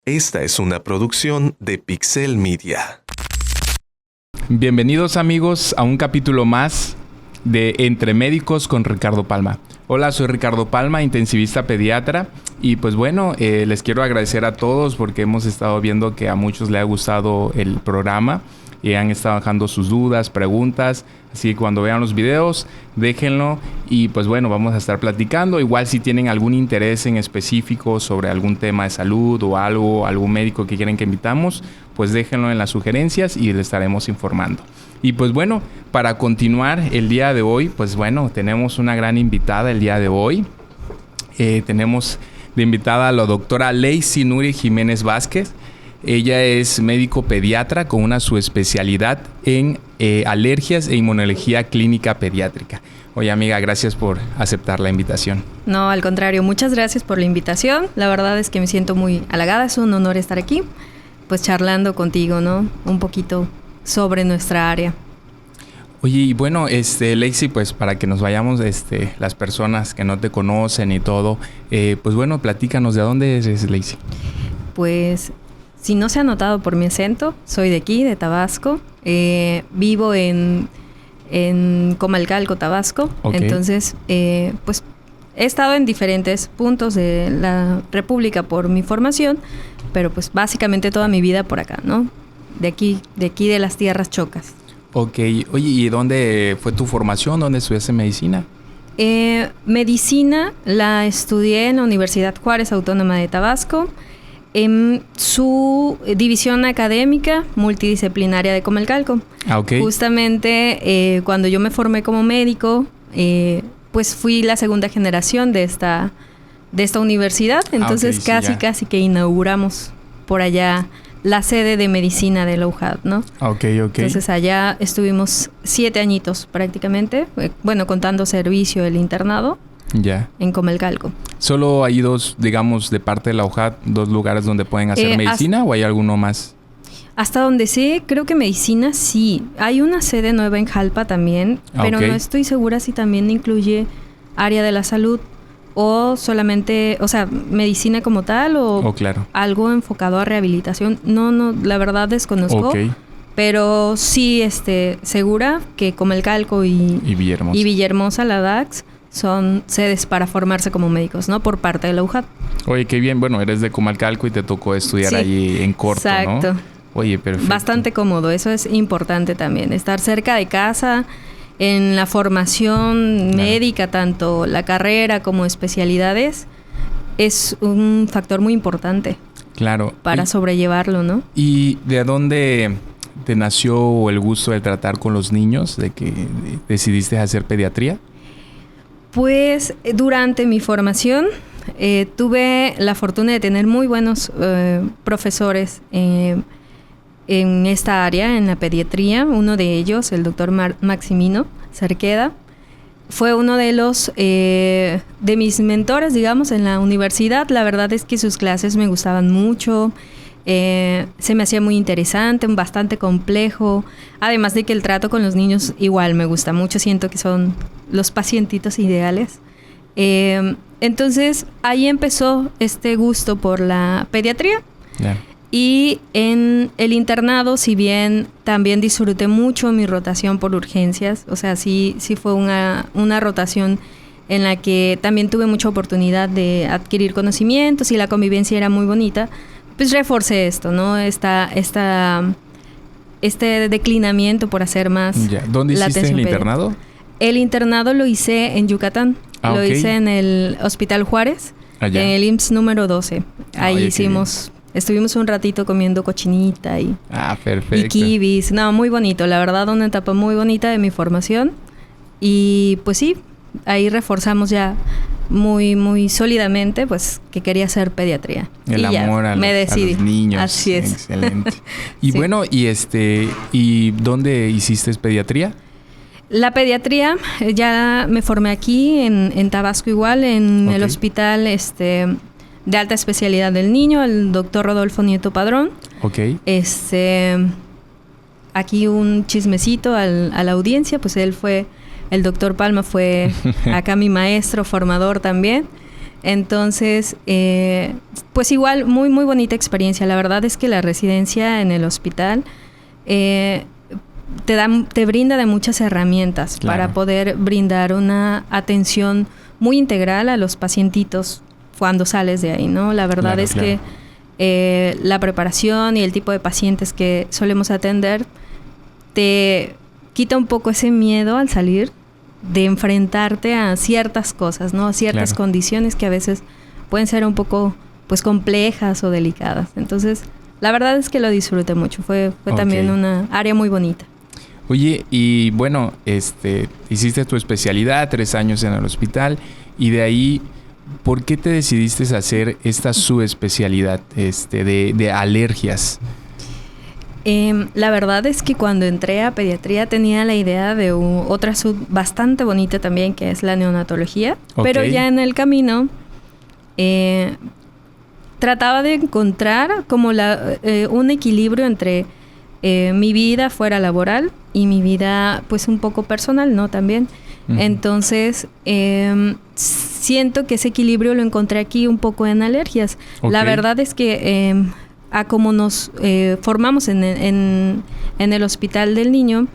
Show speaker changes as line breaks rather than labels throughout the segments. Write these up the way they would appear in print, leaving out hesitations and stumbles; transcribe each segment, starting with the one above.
Esta es una producción de Pixel Media.
Bienvenidos amigos a un capítulo más de Entre Médicos con Ricardo Palma. Hola, soy Ricardo Palma, intensivista pediatra. Y pues bueno, les quiero agradecer a todos porque hemos estado viendo que a muchos les ha gustado el programa y han estado dejando sus dudas, preguntas. Así que cuando vean los videos, déjenlo y pues bueno, vamos a estar platicando. Igual si tienen algún interés en específico sobre algún tema de salud o algún médico que quieren que invitamos, pues déjenlo en las sugerencias y les estaremos informando. Y pues bueno, para continuar el día de hoy, pues bueno, tenemos una gran invitada el día de hoy. Tenemos de invitada a la doctora Leisy Nuri Jiménez Vázquez. Ella es médico pediatra con una subespecialidad en alergias e inmunología clínica pediátrica. Oye, amiga, gracias por aceptar la invitación.
No, al contrario, muchas gracias por la invitación. La verdad es que me siento muy halagada, es un honor estar aquí, pues charlando contigo, ¿no? Un poquito sobre nuestra área.
Oye, y bueno, Leisy, pues para que nos vayamos, las personas que no te conocen y todo, pues bueno, platícanos, ¿de dónde eres, Leisy?
Pues, si no se ha notado por mi acento, soy de aquí, de Tabasco. Vivo en Comalcalco, Tabasco. Okay. Entonces, pues he estado en diferentes puntos de la República por mi formación, pero pues básicamente toda mi vida por acá, ¿no? De aquí de las tierras chocas.
Ok. Oye, ¿y dónde fue tu formación? ¿Dónde estudiaste medicina?
Medicina la estudié en la Universidad Juárez Autónoma de Tabasco, en su división académica multidisciplinaria de Comalcalco.
Ah, ok.
Justamente cuando yo me formé como médico, pues fui la segunda generación de esta universidad. Entonces casi que inauguramos por allá la sede de medicina de la UJAD, ¿no?
Ok.
Entonces allá estuvimos 7 añitos prácticamente, bueno, contando servicio, el internado.
Ya.
En Comalcalco.
¿Solo hay dos, digamos, de parte de la UJAD, dos lugares donde pueden hacer medicina o hay alguno más?
Hasta donde sé, creo que medicina sí. Hay una sede nueva en Jalpa también, pero no estoy segura si también incluye área de la salud o solamente, o sea, medicina como tal o
claro,
algo enfocado a rehabilitación. No, la verdad desconozco.
Okay.
Pero sí, segura que Comalcalco y Villahermosa, la DAX, son sedes para formarse como médicos, ¿no? Por parte de la UJAD.
Oye, qué bien. Bueno, eres de Comalcalco y te tocó estudiar allí en corto,
exacto,
¿no? Oye, perfecto.
Bastante cómodo. Eso es importante también. Estar cerca de casa, en la formación médica, tanto la carrera como especialidades, es un factor muy importante.
Claro.
Para sobrellevarlo, ¿no?
¿Y de dónde te nació el gusto de tratar con los niños? ¿De que decidiste hacer pediatría?
Pues durante mi formación tuve la fortuna de tener muy buenos profesores en esta área, en la pediatría. Uno de ellos, el doctor Maximino Cerqueda, fue uno de mis mentores, digamos, en la universidad. La verdad es que sus clases me gustaban mucho. Se me hacía muy interesante, bastante complejo. Además de que el trato con los niños igual me gusta mucho. Siento que son los pacientitos ideales. Entonces, ahí empezó este gusto por la pediatría.
Yeah.
Y en el internado, si bien también disfruté mucho mi rotación por urgencias, o sea, sí fue una rotación en la que también tuve mucha oportunidad de adquirir conocimientos y la convivencia era muy bonita, pues reforcé esto, ¿no? Este declinamiento por hacer más.
Ya. ¿Dónde hiciste el internado?
El internado lo hice en Yucatán. Lo hice en el Hospital Juárez,
allá,
en el IMSS número 12. Ahí estuvimos un ratito comiendo cochinita y
perfecto,
y kibis. No, muy bonito, la verdad, una etapa muy bonita de mi formación. Y pues sí, ahí reforzamos ya muy, muy sólidamente, pues, que quería hacer pediatría.
El amor a los niños.
Así es.
Excelente. Y
sí.
Bueno, ¿y dónde hiciste pediatría?
La pediatría, ya me formé aquí en Tabasco igual, en el hospital de alta especialidad del niño, el doctor Rodolfo Nieto Padrón.
Ok.
Aquí un chismecito a la audiencia, pues el doctor Palma fue acá mi maestro, formador también. Entonces, pues igual, muy, muy bonita experiencia. La verdad es que la residencia en el hospital te brinda de muchas herramientas para poder brindar una atención muy integral a los pacientitos cuando sales de ahí, ¿no? La verdad que la preparación y el tipo de pacientes que solemos atender te quita un poco ese miedo al salir de enfrentarte a ciertas cosas, ¿no? A ciertas condiciones que a veces pueden ser un poco, pues, complejas o delicadas. Entonces, la verdad es que lo disfruté mucho. Fue también una área muy bonita.
Oye, y bueno, hiciste tu especialidad, 3 años en el hospital, y de ahí, ¿por qué te decidiste a hacer esta subespecialidad de alergias?
La verdad es que cuando entré a pediatría tenía la idea de otra sub bastante bonita también, que es la neonatología, pero ya en el camino trataba de encontrar como un equilibrio entre mi vida fuera laboral y mi vida pues un poco personal, ¿no? También. Entonces, siento que ese equilibrio lo encontré aquí un poco en alergias. La verdad es que a como nos formamos en el hospital del niño,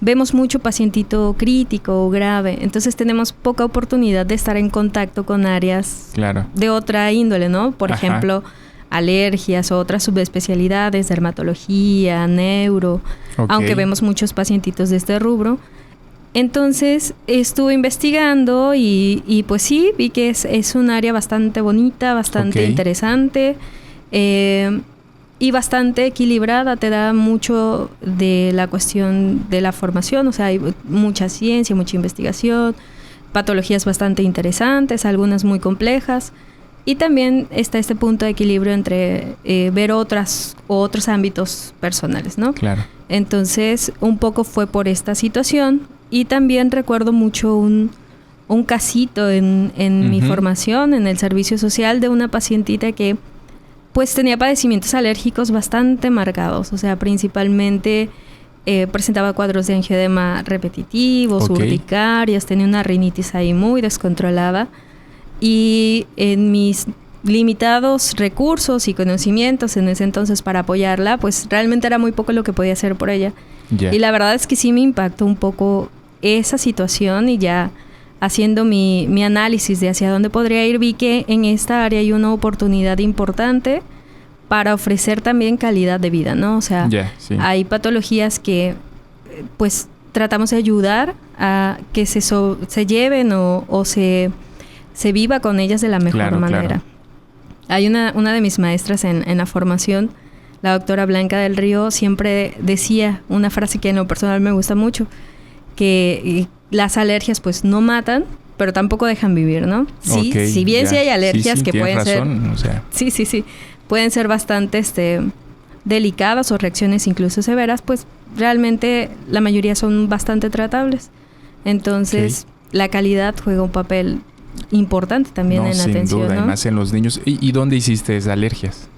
vemos mucho pacientito crítico o grave. Entonces tenemos poca oportunidad de estar en contacto con áreas de otra índole, ¿no? Por ejemplo, alergias o otras subespecialidades, dermatología, neuro, aunque vemos muchos pacientitos de este rubro. Entonces estuve investigando y pues sí, vi que es un área bastante bonita, bastante interesante y bastante equilibrada. Te da mucho de la cuestión de la formación, o sea, hay mucha ciencia, mucha investigación, patologías bastante interesantes, algunas muy complejas. Y también está este punto de equilibrio entre ver otros ámbitos personales, ¿no? Claro. Entonces, un poco fue por esta situación. Y también recuerdo mucho un casito en mi formación, en el servicio social, de una pacientita que pues tenía padecimientos alérgicos bastante marcados. O sea, principalmente presentaba cuadros de angioedema repetitivos, urticarias, tenía una rinitis ahí muy descontrolada. Y en mis limitados recursos y conocimientos en ese entonces para apoyarla, pues realmente era muy poco lo que podía hacer por ella. Y la verdad es que sí me impactó un poco esa situación, y ya haciendo mi análisis de hacia dónde podría ir, vi que en esta área hay una oportunidad importante para ofrecer también calidad de vida, ¿no? O sea, hay patologías que pues tratamos de ayudar a que se lleven o se viva con ellas de la mejor manera. Hay una de mis maestras en la formación, la doctora Blanca del Río, siempre decía una frase que en lo personal me gusta mucho, que las alergias pues no matan, pero tampoco dejan vivir, ¿no? Sí, si bien sí hay alergias que pueden
razón,
ser... Sí. Pueden ser bastante delicadas o reacciones incluso severas, pues realmente la mayoría son bastante tratables. Entonces, la calidad juega un papel importante también en la atención,
sin duda,
¿no?
Y más en los niños. ¿Y dónde hiciste esas alergias?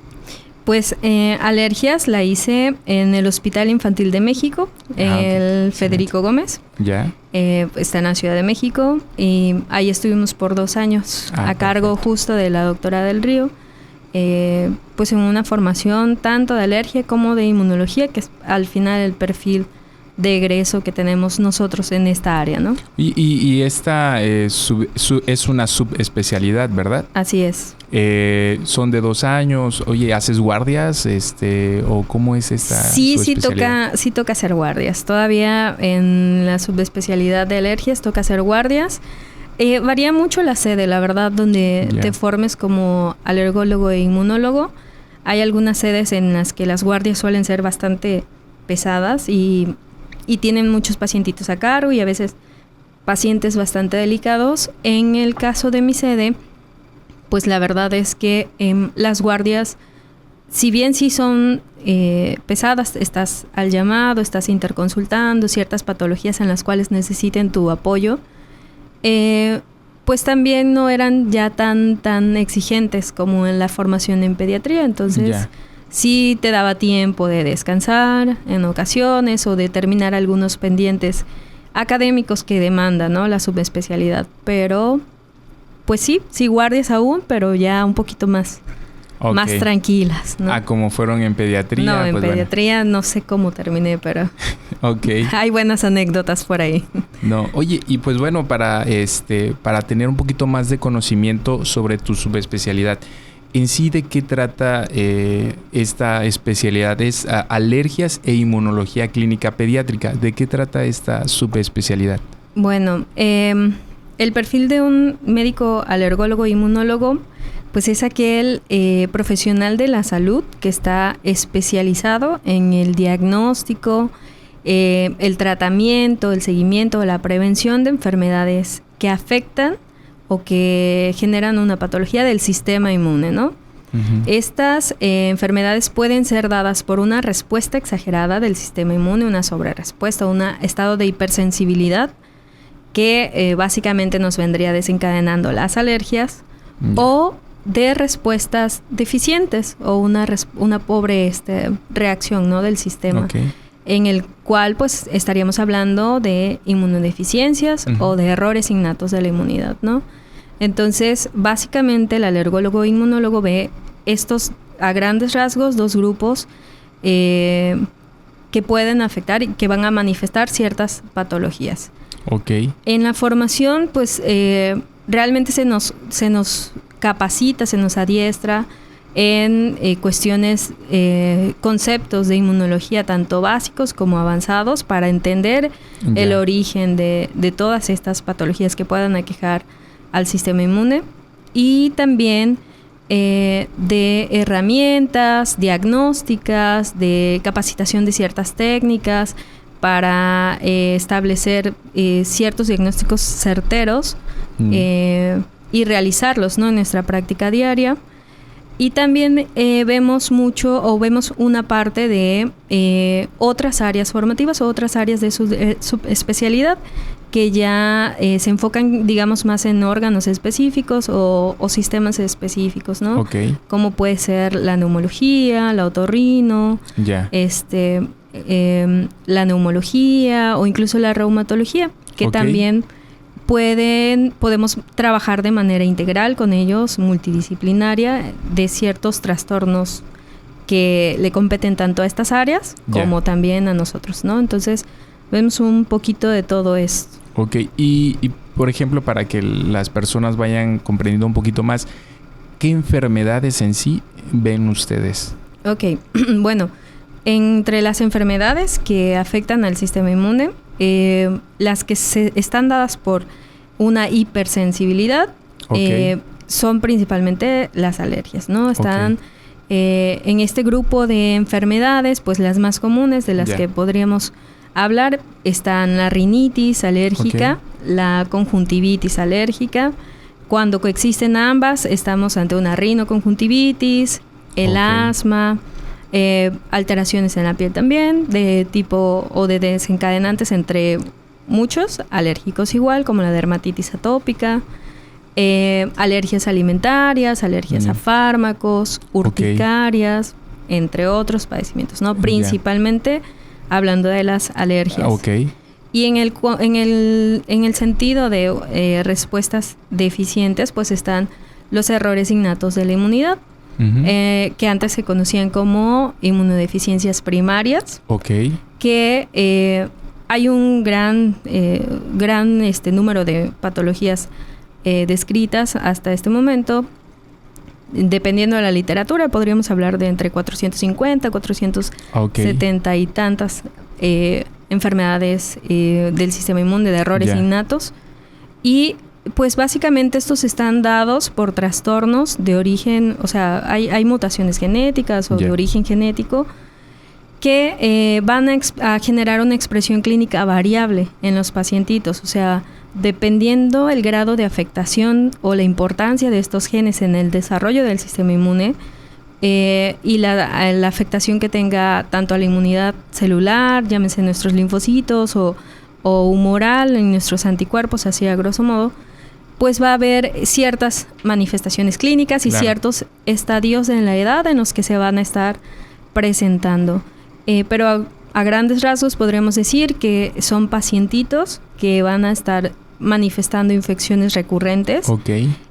Pues alergias la hice en el Hospital Infantil de México, el Federico Gómez. Ya. Está en la Ciudad de México, y ahí estuvimos por 2 años a cargo justo de la doctora del Río, pues en una formación tanto de alergia como de inmunología, que es al final el perfil de egreso que tenemos nosotros en esta área, ¿no?
Y esta es una subespecialidad, ¿verdad?
Así es.
Son de 2 años. Oye, ¿haces guardias? ¿O cómo es esta subespecialidad?
Sí toca hacer guardias. Todavía en la subespecialidad de alergias toca hacer guardias. Varía mucho la sede, la verdad, donde te formes como alergólogo e inmunólogo. Hay algunas sedes en las que las guardias suelen ser bastante pesadas y tienen muchos pacientitos a cargo, y a veces pacientes bastante delicados. En el caso de mi sede, pues la verdad es que las guardias, si bien sí son pesadas, estás al llamado, estás interconsultando ciertas patologías en las cuales necesiten tu apoyo, pues también no eran ya tan exigentes como en la formación en pediatría. Entonces sí te daba tiempo de descansar en ocasiones o de terminar algunos pendientes académicos que demanda, ¿no?, la subespecialidad. Pero pues sí guardias aún, pero ya un poquito más tranquilas, ¿no?
Como fueron en pediatría.
No, en
pues
pediatría no sé cómo terminé, pero hay buenas anécdotas por ahí.
No, oye, y pues bueno, para tener un poquito más de conocimiento sobre tu subespecialidad, en sí, ¿de qué trata esta especialidad? Es alergias e inmunología clínica pediátrica. ¿De qué trata esta subespecialidad?
Bueno, el perfil de un médico alergólogo e inmunólogo pues es aquel profesional de la salud que está especializado en el diagnóstico, el tratamiento, el seguimiento, la prevención de enfermedades que afectan o que generan una patología del sistema inmune, ¿no? Uh-huh. Estas enfermedades pueden ser dadas por una respuesta exagerada del sistema inmune, una sobrerespuesta, un estado de hipersensibilidad que básicamente nos vendría desencadenando las alergias, o de respuestas deficientes o una pobre reacción, ¿no? del sistema, en el cual pues estaríamos hablando de inmunodeficiencias o de errores innatos de la inmunidad, ¿no? Entonces, básicamente el alergólogo e inmunólogo ve estos, a grandes rasgos, dos grupos que pueden afectar y que van a manifestar ciertas patologías. En la formación, pues realmente se nos capacita, se nos adiestra en cuestiones, conceptos de inmunología tanto básicos como avanzados para entender el origen de todas estas patologías que puedan aquejar al sistema inmune, y también de herramientas diagnósticas, de capacitación de ciertas técnicas para establecer ciertos diagnósticos certeros y realizarlos, ¿no? en nuestra práctica diaria. Y también vemos una parte de otras áreas formativas o otras áreas de subespecialidad que ya se enfocan, digamos, más en órganos específicos o sistemas específicos, ¿no? Como puede ser la neumología, la otorrino, la neumología o incluso la reumatología, que también podemos trabajar de manera integral con ellos, multidisciplinaria, de ciertos trastornos que le competen tanto a estas áreas como también a nosotros, ¿no? Entonces, vemos un poquito de todo esto.
Y por ejemplo, para que las personas vayan comprendiendo un poquito más, ¿qué enfermedades en sí ven ustedes?
Bueno, entre las enfermedades que afectan al sistema inmune, las que están dadas por una hipersensibilidad son principalmente las alergias, ¿no? Están en este grupo de enfermedades, pues las más comunes de las que podríamos hablar están la rinitis alérgica, la conjuntivitis alérgica. Cuando coexisten ambas, estamos ante una rinoconjuntivitis, el asma, alteraciones en la piel también, de tipo o de desencadenantes entre muchos, alérgicos igual, como la dermatitis atópica, alergias alimentarias, alergias a fármacos, urticarias, entre otros padecimientos, ¿no? Principalmente hablando de las alergias. Y en el sentido de respuestas deficientes, pues están los errores innatos de la inmunidad, que antes se conocían como inmunodeficiencias primarias, que hay un gran número de patologías descritas hasta este momento. Dependiendo de la literatura, podríamos hablar de entre 450, 470 y tantas enfermedades del sistema inmune, de errores innatos. Y pues básicamente estos están dados por trastornos de origen, o sea, hay mutaciones genéticas o de origen genético que van a generar una expresión clínica variable en los pacientitos. O sea, dependiendo el grado de afectación o la importancia de estos genes en el desarrollo del sistema inmune y la afectación que tenga tanto a la inmunidad celular, llámese nuestros linfocitos o humoral, en nuestros anticuerpos, así a grosso modo, pues va a haber ciertas manifestaciones clínicas y ciertos estadios en la edad en los que se van a estar presentando. Pero a grandes rasgos podríamos decir que son pacientitos que van a estar manifestando infecciones recurrentes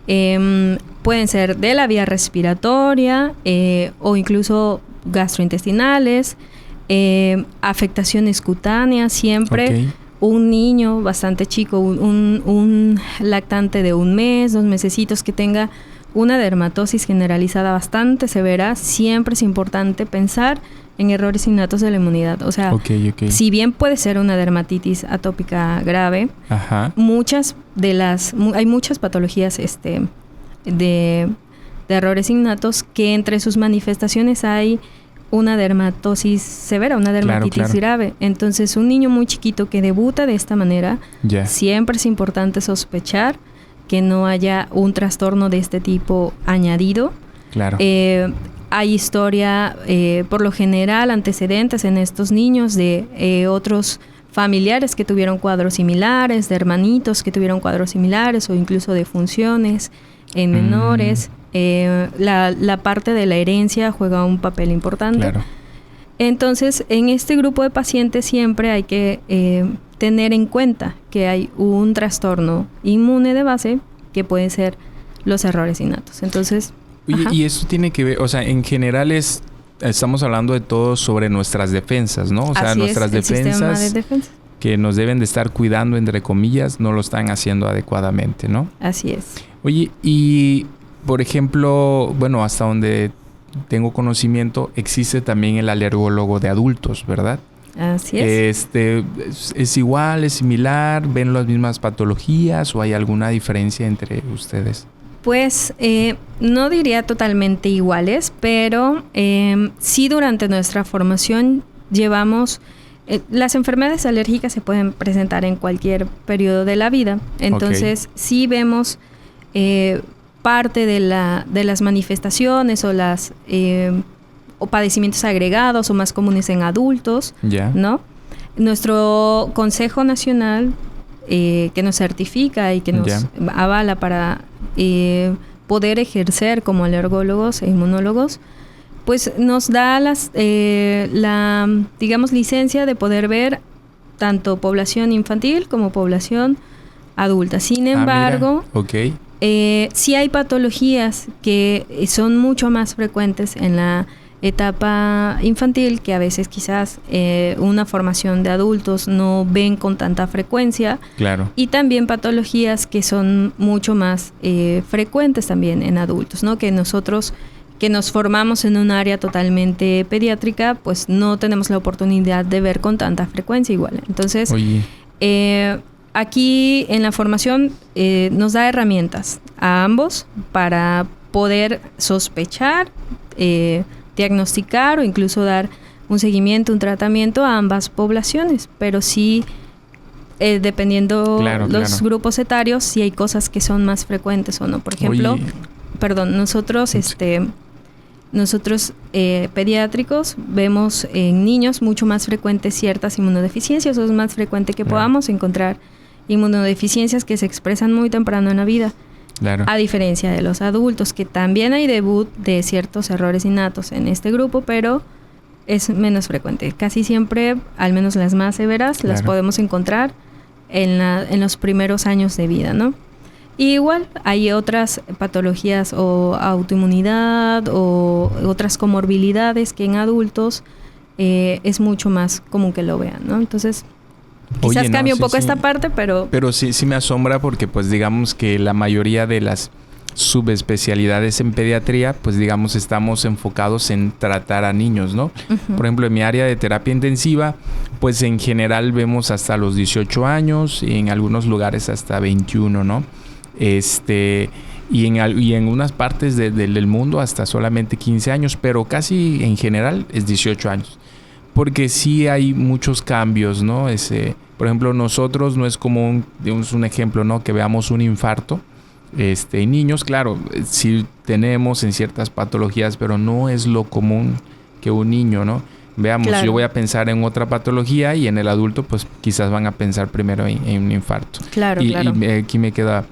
Pueden ser de la vía respiratoria o incluso gastrointestinales, afectaciones cutáneas, siempre.
Ok.
Un niño bastante chico, un lactante de 1 mes, 2 mesecitos que tenga una dermatosis generalizada bastante severa, siempre es importante pensar en errores innatos de la inmunidad. O sea,
Ok.
si bien puede ser una dermatitis atópica grave,
Ajá.
hay muchas patologías de errores innatos que entre sus manifestaciones hay una dermatosis severa, una dermatitis
Claro.
grave. Entonces, un niño muy chiquito que debuta de esta manera,
Ya.
siempre es importante sospechar que no haya un trastorno de este tipo añadido.
Claro.
Hay historia, por lo general, antecedentes en estos niños de otros familiares que tuvieron cuadros similares, de hermanitos que tuvieron cuadros similares o incluso de funciones en menores. La parte de la herencia juega un papel importante.
Claro.
Entonces, en este grupo de pacientes siempre hay que tener en cuenta que hay un trastorno inmune de base que pueden ser los errores innatos. Entonces,
Oye,
ajá.
y eso tiene que ver, o sea, en general estamos hablando de todo sobre nuestras defensas, ¿no? O sea,
Así
nuestras
es, el sistema de
defensas
defensa.
que nos deben de estar cuidando, entre comillas, no lo están haciendo adecuadamente, ¿no?
Así es.
Oye, y por ejemplo, bueno, hasta donde tengo conocimiento, existe también el alergólogo de adultos, ¿verdad?
Así es.
¿Es igual, es similar? ¿Ven las mismas patologías o hay alguna diferencia entre ustedes?
Pues no diría totalmente iguales, pero sí durante nuestra formación llevamos... las enfermedades alérgicas se pueden presentar en cualquier periodo de la vida. Entonces, sí vemos parte de las manifestaciones o padecimientos agregados o más comunes en adultos,
Ya.
¿no? Nuestro Consejo Nacional que nos certifica y que nos avala para poder ejercer como alergólogos e inmunólogos, pues nos da la digamos, licencia de poder ver tanto población infantil como población adulta. Sin embargo,
Ok.
sí hay patologías que son mucho más frecuentes en la etapa infantil, que a veces quizás una formación de adultos no ven con tanta frecuencia.
Claro.
Y también patologías que son mucho más frecuentes también en adultos, ¿no? Que nosotros que nos formamos en un área totalmente pediátrica, pues no tenemos la oportunidad de ver con tanta frecuencia igual. Entonces,
Oye.
aquí en la formación nos da herramientas a ambos para poder sospechar, diagnosticar o incluso dar un seguimiento, un tratamiento a ambas poblaciones, pero sí dependiendo los grupos etarios, sí hay cosas que son más frecuentes o no. Por ejemplo, nosotros pediátricos vemos en niños mucho más frecuentes ciertas inmunodeficiencias, o es más frecuente que podamos encontrar inmunodeficiencias que se expresan muy temprano en la vida.
Claro.
A diferencia de los adultos, que también hay debut de ciertos errores innatos en este grupo, pero es menos frecuente. Casi siempre, al menos las más severas, las podemos encontrar en los primeros años de vida, ¿no? Y igual hay otras patologías o autoinmunidad o otras comorbilidades que en adultos es mucho más común que lo vean, ¿no? Entonces, quizás cambie un poco esta parte, pero...
Pero sí me asombra porque, pues, digamos que la mayoría de las subespecialidades en pediatría, pues, digamos, estamos enfocados en tratar a niños, ¿no? Uh-huh. Por ejemplo, en mi área de terapia intensiva, pues, en general vemos hasta los 18 años y en algunos lugares hasta 21, ¿no? Y en unas partes del mundo hasta solamente 15 años, pero casi en general es 18 años. Porque sí hay muchos cambios, ¿no? Por ejemplo, nosotros no es común, digamos un ejemplo, ¿no? Que veamos un infarto en niños. Claro, sí tenemos en ciertas patologías, pero no es lo común que un niño, ¿no? Veamos, yo voy a pensar en otra patología y en el adulto, pues quizás van a pensar primero en un infarto.
Claro.
Y aquí me queda,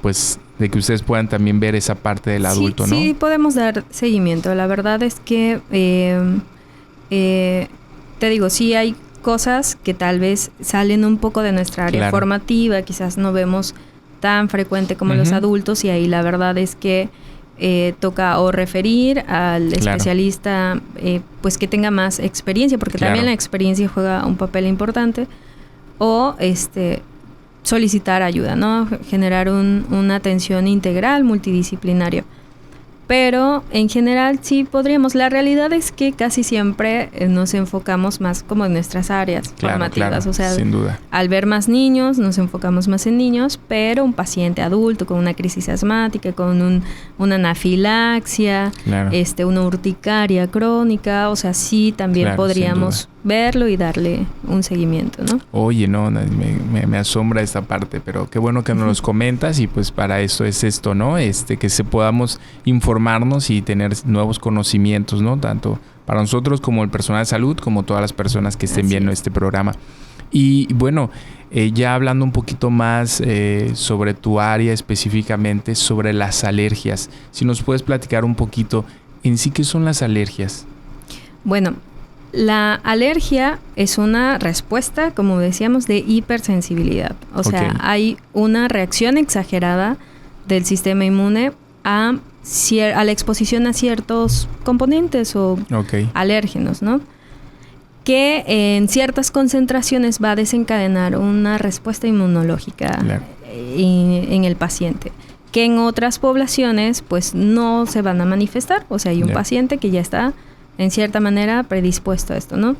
pues, de que ustedes puedan también ver esa parte del adulto, ¿no?
Sí, podemos dar seguimiento. La verdad es que... te digo, sí hay cosas que tal vez salen un poco de nuestra área formativa, quizás no vemos tan frecuente como los adultos, y ahí la verdad es que toca o referir al especialista pues que tenga más experiencia, porque también la experiencia juega un papel importante, o solicitar ayuda, ¿no? Generar una atención integral, multidisciplinaria. Pero en general sí podríamos. La realidad es que casi siempre nos enfocamos más como en nuestras áreas formativas. O sea,
sin duda.
Al ver más niños, nos enfocamos más en niños, pero un paciente adulto con una crisis asmática, con una anafilaxia, una urticaria crónica, o sea, sí también podríamos verlo y darle un seguimiento, ¿no?
Oye, no, me asombra esta parte, pero qué bueno que nos los comentas, y pues para eso es esto, ¿no? Que se podamos informarnos y tener nuevos conocimientos, ¿no? Tanto para nosotros como el personal de salud, como todas las personas que estén viendo este programa. Y bueno, ya hablando un poquito más sobre tu área específicamente, sobre las alergias, si nos puedes platicar un poquito en sí, ¿qué son las alergias?
Bueno, la alergia es una respuesta, como decíamos, de hipersensibilidad. O sea, hay una reacción exagerada del sistema inmune a la exposición a ciertos componentes o alérgenos, ¿no? Que en ciertas concentraciones va a desencadenar una respuesta inmunológica en el paciente, que en otras poblaciones pues no se van a manifestar. O sea, hay un paciente que ya está en cierta manera predispuesto a esto, ¿no?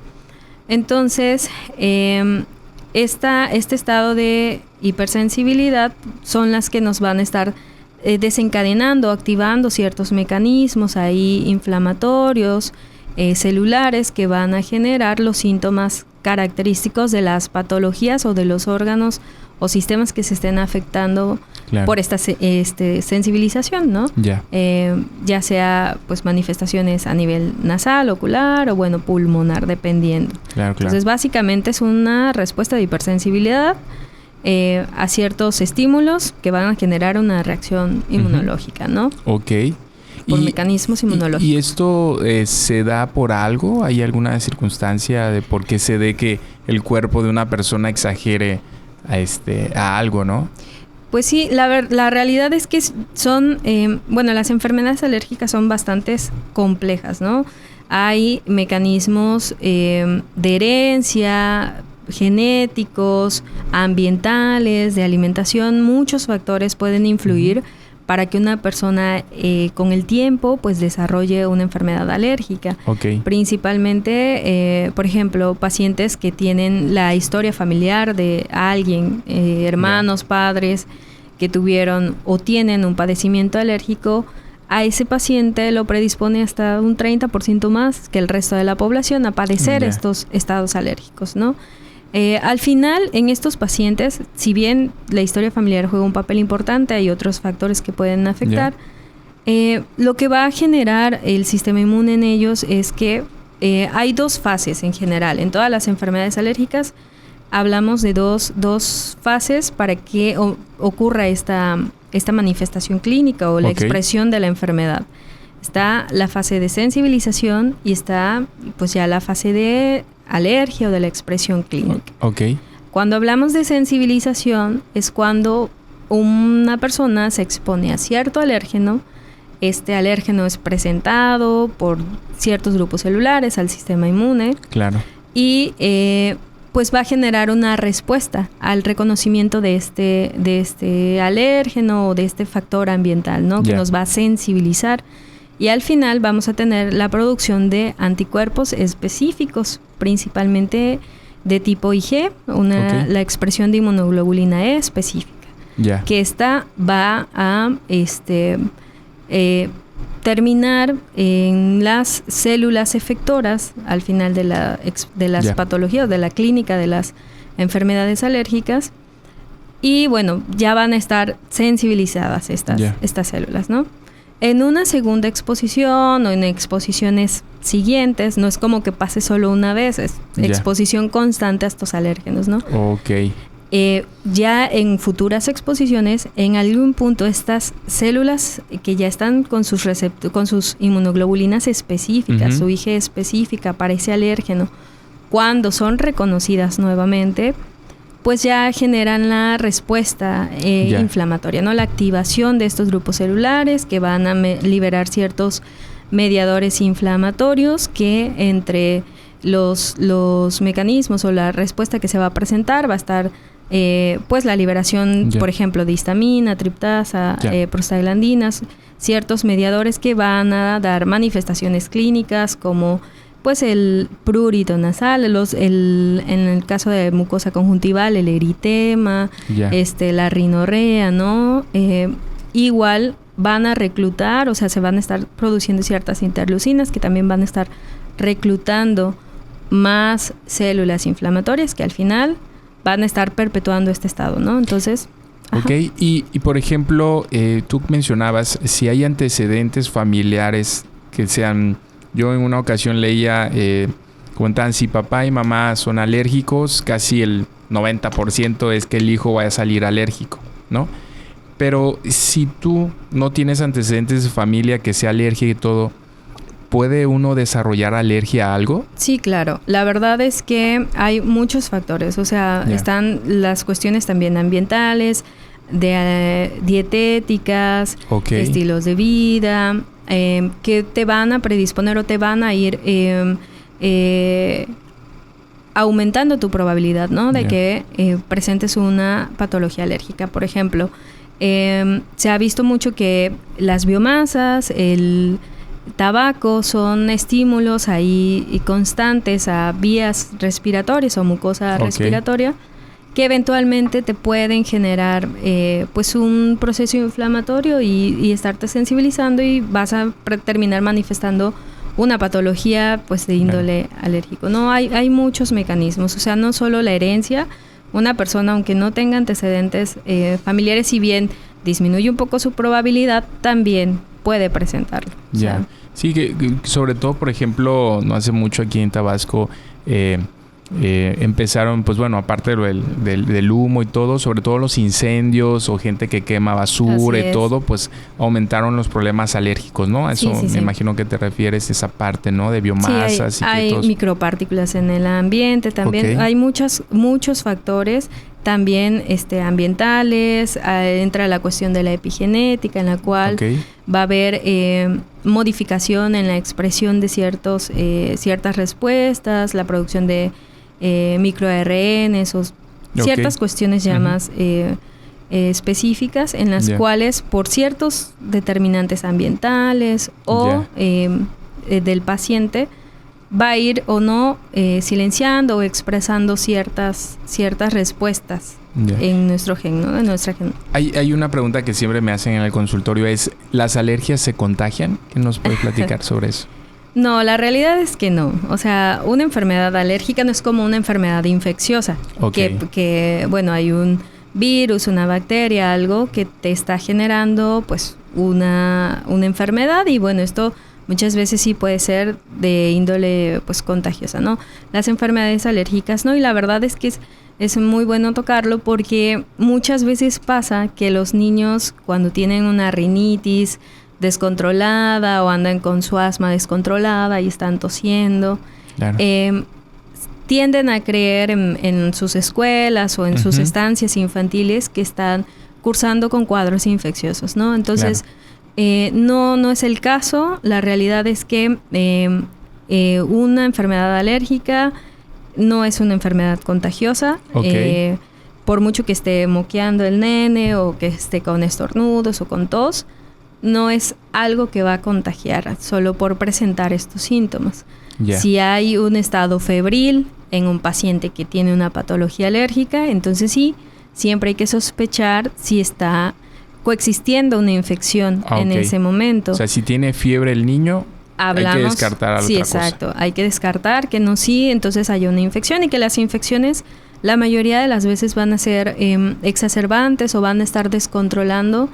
Entonces, este estado de hipersensibilidad son las que nos van a estar desencadenando, activando ciertos mecanismos ahí inflamatorios, celulares, que van a generar los síntomas característicos de las patologías o de los órganos o sistemas que se estén afectando por esta sensibilización, ¿no? Ya sea pues manifestaciones a nivel nasal, ocular o bueno, pulmonar, dependiendo. Entonces básicamente es una respuesta de hipersensibilidad a ciertos estímulos que van a generar una reacción inmunológica, ¿no? Por mecanismos inmunológicos.
¿Y esto se da por algo? ¿Hay alguna circunstancia de por qué se dé que el cuerpo de una persona exagere a algo, no?
Pues sí, la realidad es que son, las enfermedades alérgicas son bastante complejas, ¿no? Hay mecanismos de herencia, genéticos, ambientales, de alimentación. Muchos factores pueden influir para que una persona con el tiempo pues desarrolle una enfermedad alérgica. Principalmente, por ejemplo, pacientes que tienen la historia familiar de alguien, hermanos, padres, que tuvieron o tienen un padecimiento alérgico. A ese paciente lo predispone hasta un 30% más que el resto de la población a padecer estos estados alérgicos, ¿no? Al final, en estos pacientes, si bien la historia familiar juega un papel importante, hay otros factores que pueden afectar. Lo que va a generar el sistema inmune en ellos es que hay dos fases en general. En todas las enfermedades alérgicas hablamos de dos fases para que ocurra esta manifestación clínica o la expresión de la enfermedad. Está la fase de sensibilización y está pues ya la fase de alergia o de la expresión clínica. Cuando hablamos de sensibilización es cuando una persona se expone a cierto alérgeno. Este alérgeno es presentado por ciertos grupos celulares al sistema inmune. Y pues va a generar una respuesta al reconocimiento de este alérgeno o de este factor ambiental, ¿no? Que nos va a sensibilizar. Y al final vamos a tener la producción de anticuerpos específicos, principalmente de tipo IG, la expresión de inmunoglobulina E específica. Que esta va a terminar en las células efectoras al final de las patologías, de la clínica de las enfermedades alérgicas. Y bueno, ya van a estar sensibilizadas estas células, ¿no? En una segunda exposición o en exposiciones siguientes, no es como que pase solo una vez, es exposición constante a estos alérgenos, ¿no? Ya en futuras exposiciones, en algún punto estas células que ya están con sus inmunoglobulinas específicas, su IG específica para ese alérgeno, cuando son reconocidas nuevamente, pues ya generan la respuesta inflamatoria, ¿no? La activación de estos grupos celulares que van a liberar ciertos mediadores inflamatorios que entre los mecanismos o la respuesta que se va a presentar va a estar pues la liberación, por ejemplo, de histamina, triptasa, prostaglandinas, ciertos mediadores que van a dar manifestaciones clínicas como pues el prurito nasal, en el caso de mucosa conjuntival, el eritema, la rinorrea, ¿no? Igual van a reclutar, o sea, se van a estar produciendo ciertas interleucinas que también van a estar reclutando más células inflamatorias que al final van a estar perpetuando este estado, ¿no? Entonces...
Ok, y por ejemplo, tú mencionabas si hay antecedentes familiares que sean... Yo en una ocasión leía, comentaban, si papá y mamá son alérgicos, casi el 90% es que el hijo vaya a salir alérgico, ¿no? Pero si tú no tienes antecedentes de familia que sea alérgica y todo, ¿puede uno desarrollar alergia a algo?
Sí, claro. La verdad es que hay muchos factores. O sea, están las cuestiones también ambientales, dietéticas, estilos de vida, que te van a predisponer o te van a ir aumentando tu probabilidad, ¿no? De que presentes una patología alérgica. Por ejemplo, se ha visto mucho que las biomasas, el tabaco son estímulos ahí constantes a vías respiratorias o mucosa respiratoria que eventualmente te pueden generar pues un proceso inflamatorio y estarte sensibilizando y vas a terminar manifestando una patología pues de índole alérgico. No, hay muchos mecanismos, o sea, no solo la herencia. Una persona, aunque no tenga antecedentes familiares, si bien disminuye un poco su probabilidad, también puede presentarlo.
Ya. Sí, que sobre todo, por ejemplo, no hace mucho aquí en Tabasco empezaron, pues bueno, aparte del humo y todo, sobre todo los incendios o gente que quema basura y todo, pues aumentaron los problemas alérgicos, ¿no? A eso me imagino que te refieres, esa parte, ¿no? De biomasas.
Sí, hay micropartículas en el ambiente también. Hay muchos factores también ambientales. Entra la cuestión de la epigenética, en la cual va a haber modificación en la expresión de ciertas respuestas, la producción de microARNs o ciertas cuestiones ya más específicas en las cuales por ciertos determinantes ambientales o del paciente va a ir o no silenciando o expresando ciertas respuestas en nuestro gen, ¿no? En nuestra gen.
Hay una pregunta que siempre me hacen en el consultorio, es ¿las alergias se contagian? ¿Qué nos puedes platicar sobre eso?
No, la realidad es que no. O sea, una enfermedad alérgica no es como una enfermedad infecciosa. Que bueno, hay un virus, una bacteria, algo que te está generando pues una enfermedad y bueno, esto muchas veces sí puede ser de índole pues contagiosa, ¿no? Las enfermedades alérgicas no, y la verdad es que es muy bueno tocarlo porque muchas veces pasa que los niños cuando tienen una rinitis descontrolada o andan con su asma descontrolada y están tosiendo, tienden a creer en sus escuelas o en sus estancias infantiles que están cursando con cuadros infecciosos, ¿no? Entonces, no es el caso. La realidad es que una enfermedad alérgica no es una enfermedad contagiosa. Por mucho que esté moqueando el nene o que esté con estornudos o con tos, no es algo que va a contagiar solo por presentar estos síntomas. Si hay un estado febril en un paciente que tiene una patología alérgica, entonces sí, siempre hay que sospechar si está coexistiendo una infección en ese momento.
O sea, si tiene fiebre el niño, hay que descartar otra cosa.
Exacto. Hay que descartar que no entonces haya una infección y que las infecciones la mayoría de las veces van a ser exacerbantes o van a estar descontrolando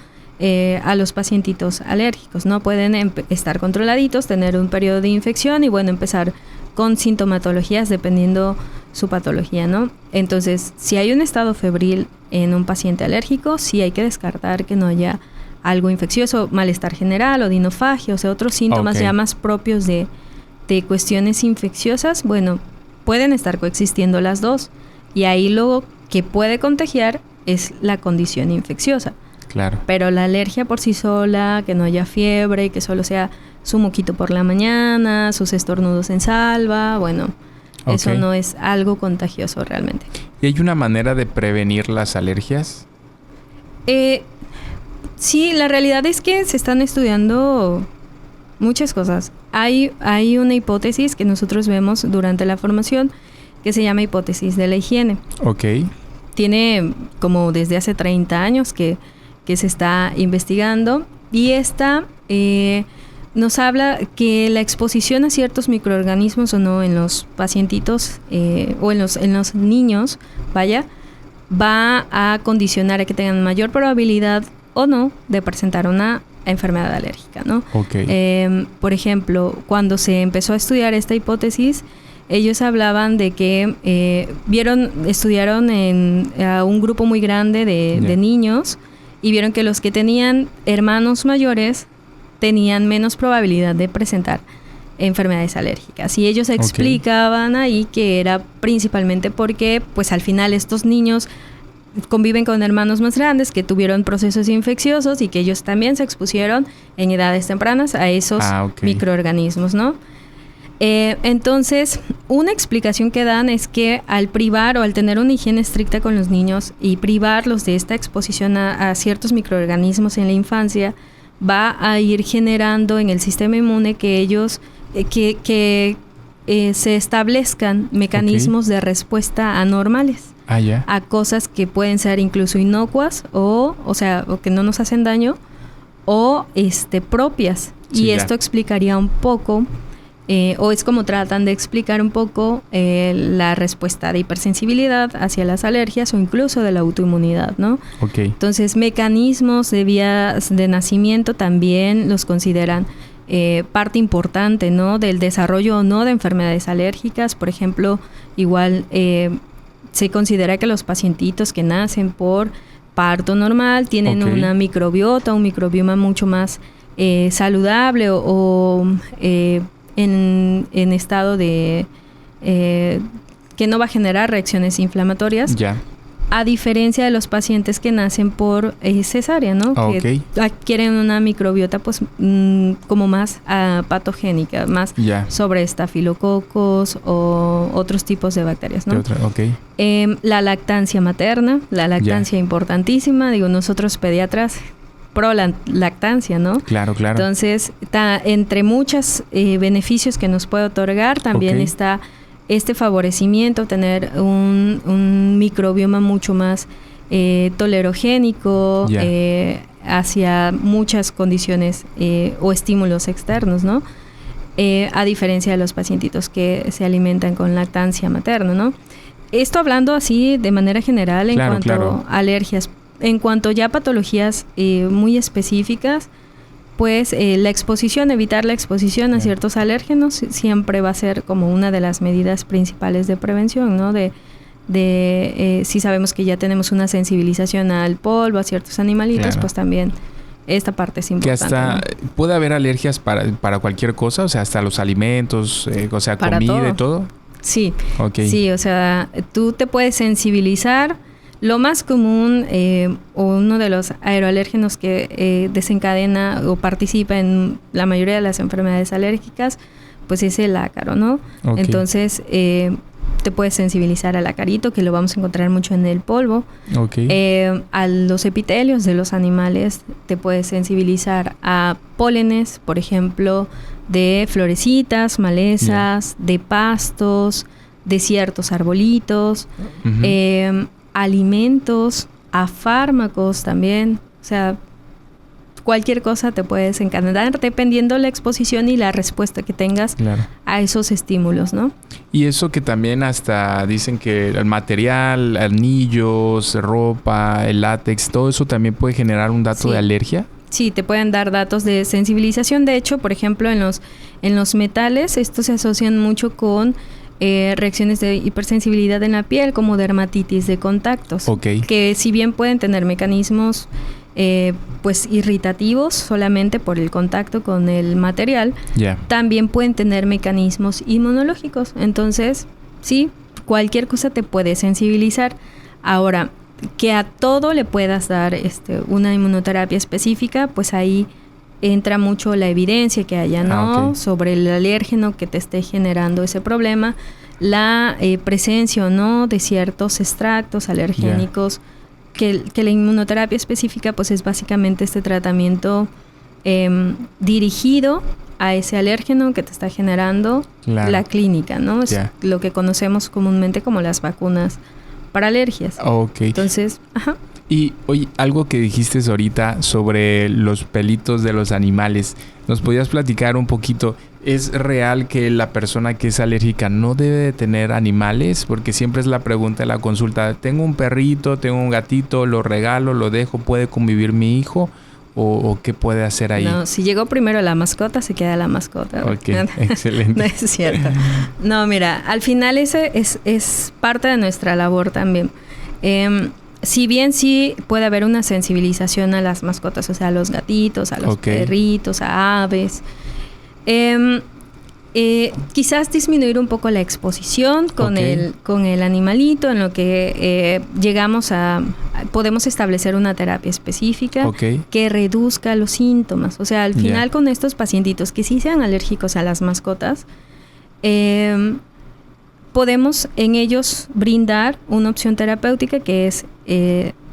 a los pacientitos alérgicos, ¿no? Pueden estar controladitos, tener un periodo de infección y bueno, empezar con sintomatologías dependiendo su patología, ¿no? Entonces, si hay un estado febril en un paciente alérgico, sí hay que descartar que no haya algo infeccioso, malestar general o dinofagia, o sea, otros síntomas ya más propios de cuestiones infecciosas. Bueno, pueden estar coexistiendo las dos y ahí lo que puede contagiar es la condición infecciosa.
Claro.
Pero la alergia por sí sola, que no haya fiebre, que solo sea su moquito por la mañana, sus estornudos en salva, bueno, eso no es algo contagioso realmente.
¿Y hay una manera de prevenir las alergias?
Sí, la realidad es que se están estudiando muchas cosas. Hay una hipótesis que nosotros vemos durante la formación que se llama hipótesis de la higiene.
Ok.
Tiene como desde hace 30 años que se está investigando, y esta nos habla que la exposición a ciertos microorganismos o no en los pacientitos o en los niños, va a condicionar a que tengan mayor probabilidad o no de presentar una enfermedad alérgica, ¿no?
Okay.
Por ejemplo, cuando se empezó a estudiar esta hipótesis, ellos hablaban de que estudiaron a un grupo muy grande de niños, y vieron que los que tenían hermanos mayores tenían menos probabilidad de presentar enfermedades alérgicas. Y ellos explicaban ahí que era principalmente porque, pues al final estos niños conviven con hermanos más grandes que tuvieron procesos infecciosos y que ellos también se expusieron en edades tempranas a esos microorganismos, ¿no? Entonces, una explicación que dan es que al privar o al tener una higiene estricta con los niños y privarlos de esta exposición a ciertos microorganismos en la infancia, va a ir generando en el sistema inmune que ellos se establezcan mecanismos de respuesta anormales a cosas que pueden ser incluso inocuas o que no nos hacen daño o propias. Sí, y esto explicaría un poco o es como tratan de explicar un poco la respuesta de hipersensibilidad hacia las alergias o incluso de la autoinmunidad, ¿no? Entonces, mecanismos de vías de nacimiento también los consideran parte importante, ¿no? Del desarrollo o no de enfermedades alérgicas. Por ejemplo, igual se considera que los pacientitos que nacen por parto normal tienen una microbiota, un microbioma mucho más saludable o en estado de que no va a generar reacciones inflamatorias, a diferencia de los pacientes que nacen por cesárea, ¿no? Que adquieren una microbiota pues como más patogénica, más sobre estafilococos o otros tipos de bacterias, ¿no? La lactancia materna, la lactancia importantísima, digo, nosotros pediatras pro lactancia, ¿no? Claro. Entonces, entre muchos beneficios que nos puede otorgar, también está este favorecimiento, tener un microbioma mucho más tolerogénico hacia muchas condiciones o estímulos externos, ¿no? A diferencia de los pacientitos que se alimentan con lactancia materna, ¿no? Esto hablando así de manera general en cuanto a alergias. En cuanto ya a patologías muy específicas, pues evitar la exposición a ciertos alérgenos siempre va a ser como una de las medidas principales de prevención, ¿no? Si sabemos que ya tenemos una sensibilización al polvo, a ciertos animalitos, pues también esta parte es importante. Que hasta
puede haber alergias para cualquier cosa, o sea, hasta los alimentos,
para
comida y todo.
Sí, sí, o sea, tú te puedes sensibilizar. Lo más común o uno de los aeroalérgenos que desencadena o participa en la mayoría de las enfermedades alérgicas, pues es el ácaro, ¿no? Entonces, te puedes sensibilizar al acarito, que lo vamos a encontrar mucho en el polvo. A los epitelios de los animales te puedes sensibilizar a pólenes, por ejemplo, de florecitas, malezas, de pastos, de ciertos arbolitos, alimentos, a fármacos también. O sea, cualquier cosa te puede desencadenar dependiendo la exposición y la respuesta que tengas a esos estímulos, ¿no?
Y eso que también hasta dicen que el material, anillos, ropa, el látex, todo eso también puede generar un dato de alergia.
Sí, te pueden dar datos de sensibilización. De hecho, por ejemplo, en los metales, estos se asocian mucho con reacciones de hipersensibilidad en la piel, como dermatitis de contactos, que si bien pueden tener mecanismos pues irritativos solamente por el contacto con el material, también pueden tener mecanismos inmunológicos. Entonces, sí, cualquier cosa te puede sensibilizar Ahora, que a todo le puedas dar una inmunoterapia específica, pues ahí entra mucho la evidencia que haya, ¿no? Sobre el alérgeno que te esté generando ese problema, la presencia o no de ciertos extractos alergénicos, que la inmunoterapia específica pues es básicamente este tratamiento dirigido a ese alérgeno que te está generando la clínica, ¿no? Es lo que conocemos comúnmente como las vacunas para alergias. Entonces,
Y oye, algo que dijiste ahorita sobre los pelitos de los animales, ¿nos podías platicar un poquito? ¿Es real que la persona que es alérgica no debe de tener animales? Porque siempre es la pregunta de la consulta. Tengo un perrito, tengo un gatito, lo regalo, lo dejo, ¿puede convivir mi hijo? ¿O qué puede hacer ahí?
No, si llegó primero la mascota, se queda la mascota.
Ok, excelente.
No es cierto. No, mira, al final ese es parte de nuestra labor también. Si bien sí puede haber una sensibilización a las mascotas, o sea, a los gatitos, a los perritos, a aves, quizás disminuir un poco la exposición con el animalito, en lo que podemos establecer una terapia específica que reduzca los síntomas. O sea, al final con estos pacientitos que sí sean alérgicos a las mascotas, podemos en ellos brindar una opción terapéutica que es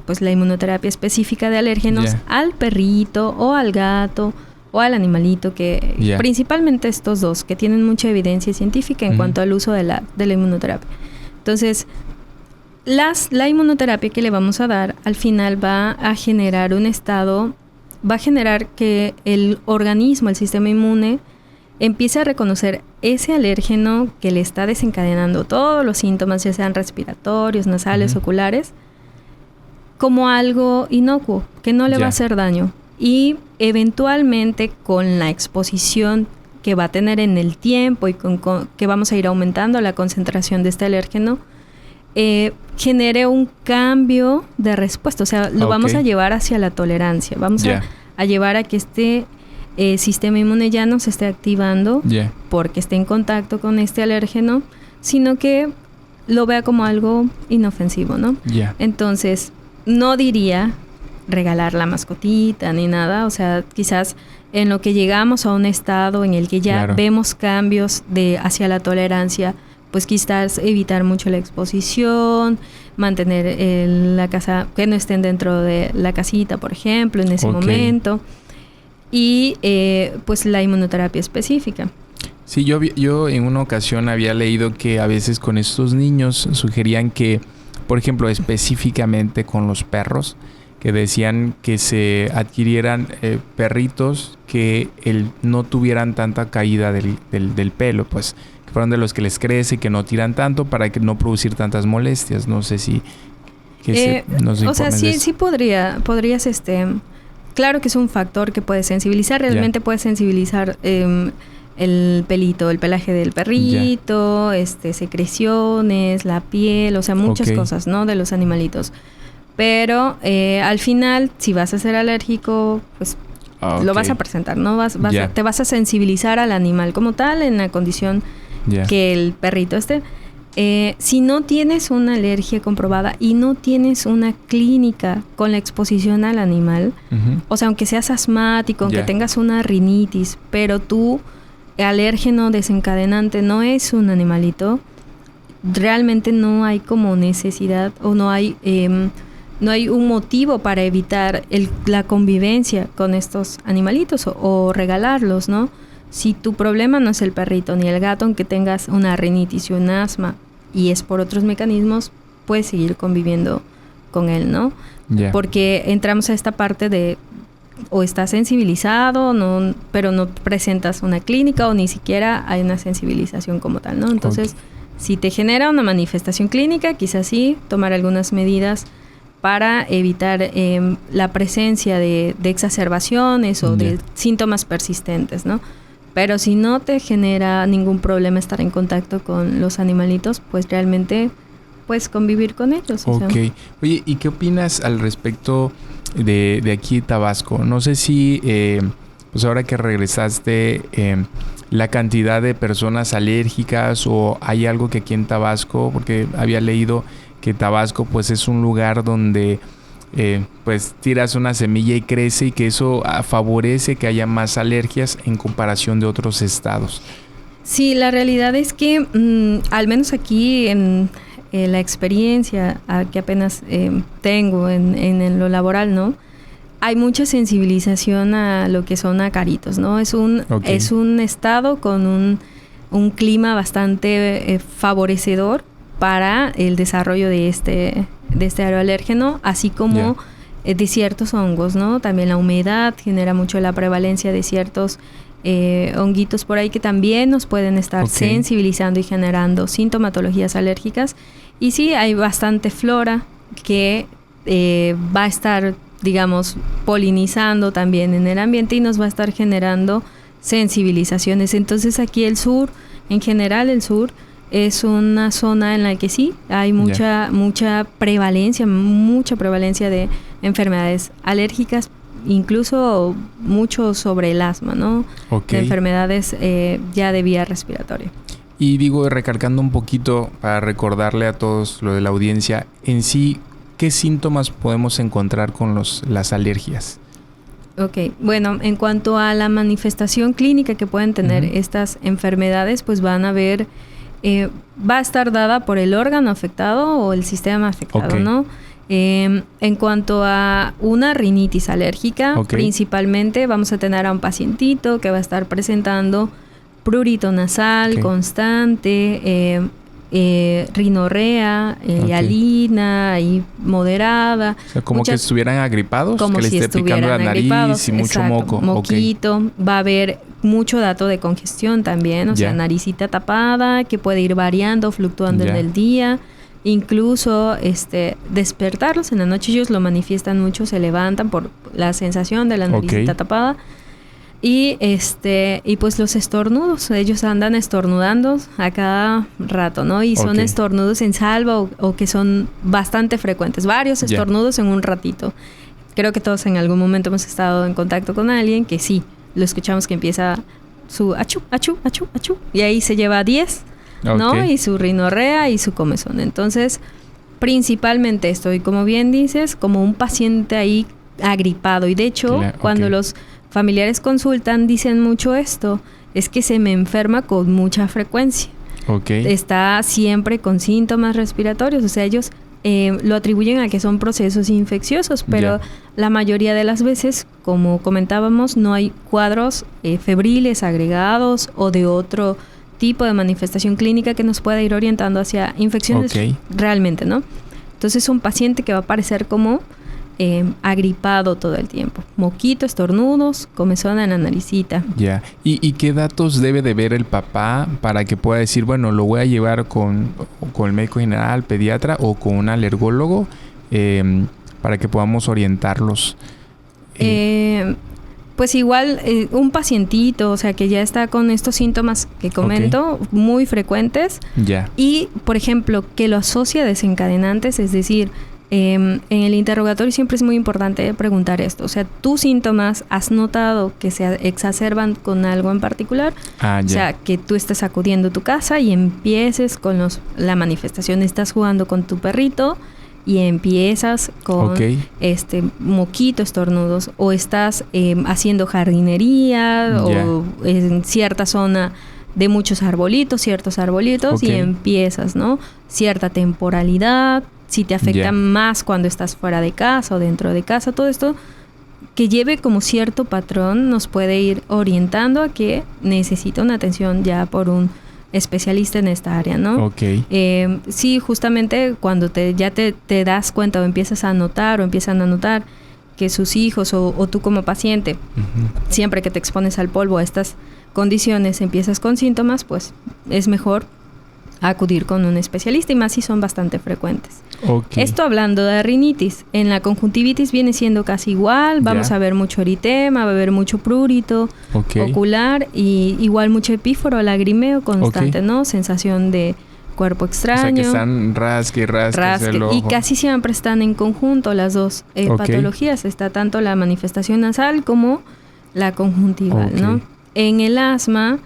pues la inmunoterapia específica de alérgenos al perrito o al gato o al animalito, que principalmente estos dos que tienen mucha evidencia científica en cuanto al uso de la inmunoterapia. Entonces, la inmunoterapia que le vamos a dar al final va a generar que el organismo, el sistema inmune, empiece a reconocer ese alérgeno que le está desencadenando todos los síntomas, ya sean respiratorios, nasales, oculares, como algo inocuo, que no le va a hacer daño. Y eventualmente con la exposición que va a tener en el tiempo y que vamos a ir aumentando la concentración de este alérgeno, genere un cambio de respuesta. O sea, lo vamos a llevar hacia la tolerancia. Vamos a llevar a que este sistema inmune ya no se esté activando porque esté en contacto con este alérgeno, sino que lo vea como algo inofensivo, ¿no? Entonces, no diría regalar la mascotita ni nada. O sea, quizás en lo que llegamos a un estado en el que ya vemos cambios hacia la tolerancia, pues quizás evitar mucho la exposición, mantener la casa, que no estén dentro de la casita, por ejemplo, en ese momento. Y pues la inmunoterapia específica.
Sí, yo en una ocasión había leído que a veces con estos niños sugerían que, por ejemplo, específicamente con los perros, que decían que se adquirieran perritos que no tuvieran tanta caída del pelo, pues que fueran de los que les crece, que no tiran tanto para que no producir tantas molestias. No sé si...
o sea, sí podrías... Claro que es un factor que puede sensibilizar. Realmente puede sensibilizar el pelito, el pelaje del perrito, secreciones, la piel, o sea, muchas cosas, ¿no? De los animalitos. Pero al final, si vas a ser alérgico, pues lo vas a presentar, ¿no? Te vas a sensibilizar al animal como tal en la condición que el perrito esté. Si no tienes una alergia comprobada y no tienes una clínica con la exposición al animal, o sea, aunque seas asmático, aunque tengas una rinitis, pero tu alérgeno desencadenante no es un animalito, realmente no hay como necesidad o no hay un motivo para evitar la convivencia con estos animalitos o regalarlos, ¿no? Si tu problema no es el perrito ni el gato, aunque tengas una rinitis y un asma y es por otros mecanismos, puedes seguir conviviendo con él, ¿no? Porque entramos a esta parte de o estás sensibilizado, pero no presentas una clínica o ni siquiera hay una sensibilización como tal, ¿no? Entonces, si te genera una manifestación clínica, quizás sí tomar algunas medidas para evitar la presencia de exacerbaciones o de síntomas persistentes, ¿no? Pero si no te genera ningún problema estar en contacto con los animalitos, pues realmente puedes convivir con ellos. O sea.
Oye, ¿y qué opinas al respecto de aquí Tabasco? No sé si, pues ahora que regresaste, la cantidad de personas alérgicas o hay algo que aquí en Tabasco, porque había leído que Tabasco pues es un lugar donde pues tiras una semilla y crece y que eso favorece que haya más alergias en comparación de otros estados.
Sí, la realidad es que al menos aquí en la experiencia que apenas tengo en lo laboral, ¿no? Hay mucha sensibilización a lo que son acaritos, ¿no? Es un estado con un clima bastante favorecedor para el desarrollo de este aeroalérgeno, así como de ciertos hongos, ¿no? También la humedad genera mucho la prevalencia de ciertos honguitos por ahí que también nos pueden estar sensibilizando y generando sintomatologías alérgicas. Y sí, hay bastante flora que va a estar, digamos, polinizando también en el ambiente y nos va a estar generando sensibilizaciones. Entonces aquí el sur, en general el sur, es una zona en la que sí hay mucha prevalencia de enfermedades alérgicas, incluso mucho sobre el asma, ¿no? De enfermedades ya de vía respiratoria.
Y digo, recalcando un poquito para recordarle a todos lo de la audiencia, en sí, ¿qué síntomas podemos encontrar con las alergias?
Ok, bueno, en cuanto a la manifestación clínica que pueden tener estas enfermedades, pues van a ver, va a estar dada por el órgano afectado o el sistema afectado, ¿no? En cuanto a una rinitis alérgica, principalmente vamos a tener a un pacientito que va a estar presentando prurito nasal constante, rinorrea, hialina y moderada.
O sea, como que estuvieran agripados,
como
que le esté picando la nariz y mucho moco.
Moquito. Va a haber mucho dato de congestión también, o sea, naricita tapada, que puede ir variando, fluctuando en el día. Incluso despertarlos en la noche, ellos lo manifiestan mucho, se levantan por la sensación de la naricita tapada. Y pues los estornudos, ellos andan estornudando a cada rato, ¿no? Y son estornudos en salva o que son bastante frecuentes, varios estornudos en un ratito. Creo que todos en algún momento hemos estado en contacto con alguien que sí, lo escuchamos que empieza su achú, achú, achú, achú, y ahí se lleva 10, ¿no? Y su rinorrea y su comezón. Entonces, principalmente esto, y como bien dices, como un paciente ahí agripado. Y de hecho, cuando los familiares consultan, dicen mucho esto, es que se me enferma con mucha frecuencia. Está siempre con síntomas respiratorios, o sea, ellos lo atribuyen a que son procesos infecciosos, pero la mayoría de las veces, como comentábamos, no hay cuadros febriles agregados o de otro tipo de manifestación clínica que nos pueda ir orientando hacia infecciones realmente, ¿no? Entonces es un paciente que va a aparecer como agripado todo el tiempo. Moquito, estornudos, comezón en la naricita.
¿Y qué datos debe de ver el papá para que pueda decir, bueno, lo voy a llevar con el médico general, pediatra o con un alergólogo para que podamos orientarlos?
Pues igual un pacientito, o sea, que ya está con estos síntomas que comento, muy frecuentes. Y, por ejemplo, que lo asocia a desencadenantes, es decir, en el interrogatorio siempre es muy importante preguntar esto. O sea, ¿tus síntomas has notado que se exacerban con algo en particular? O sea, que tú estés acudiendo a tu casa y empieces con la manifestación. Estás jugando con tu perrito y empiezas con moquito, estornudos. O estás haciendo jardinería o en cierta zona de muchos arbolitos, ciertos arbolitos y empiezas, ¿no? Cierta temporalidad. Si te afecta más cuando estás fuera de casa o dentro de casa, todo esto que lleve como cierto patrón nos puede ir orientando a que necesita una atención ya por un especialista en esta área, ¿no? Sí, justamente cuando te das cuenta o empiezan a notar que sus hijos o tú como paciente, siempre que te expones al polvo a estas condiciones, empiezas con síntomas, pues es mejor acudir con un especialista y más si son bastante frecuentes. Esto hablando de rinitis. En la conjuntivitis viene siendo casi igual. Vamos a ver mucho eritema, va a haber mucho prurito ocular y igual mucho epíforo, lagrimeo constante, ¿no? Sensación de cuerpo extraño. O sea,
que están rasque el ojo.
Y casi siempre están en conjunto las dos patologías. Está tanto la manifestación nasal como la conjuntival, ¿no? En el asma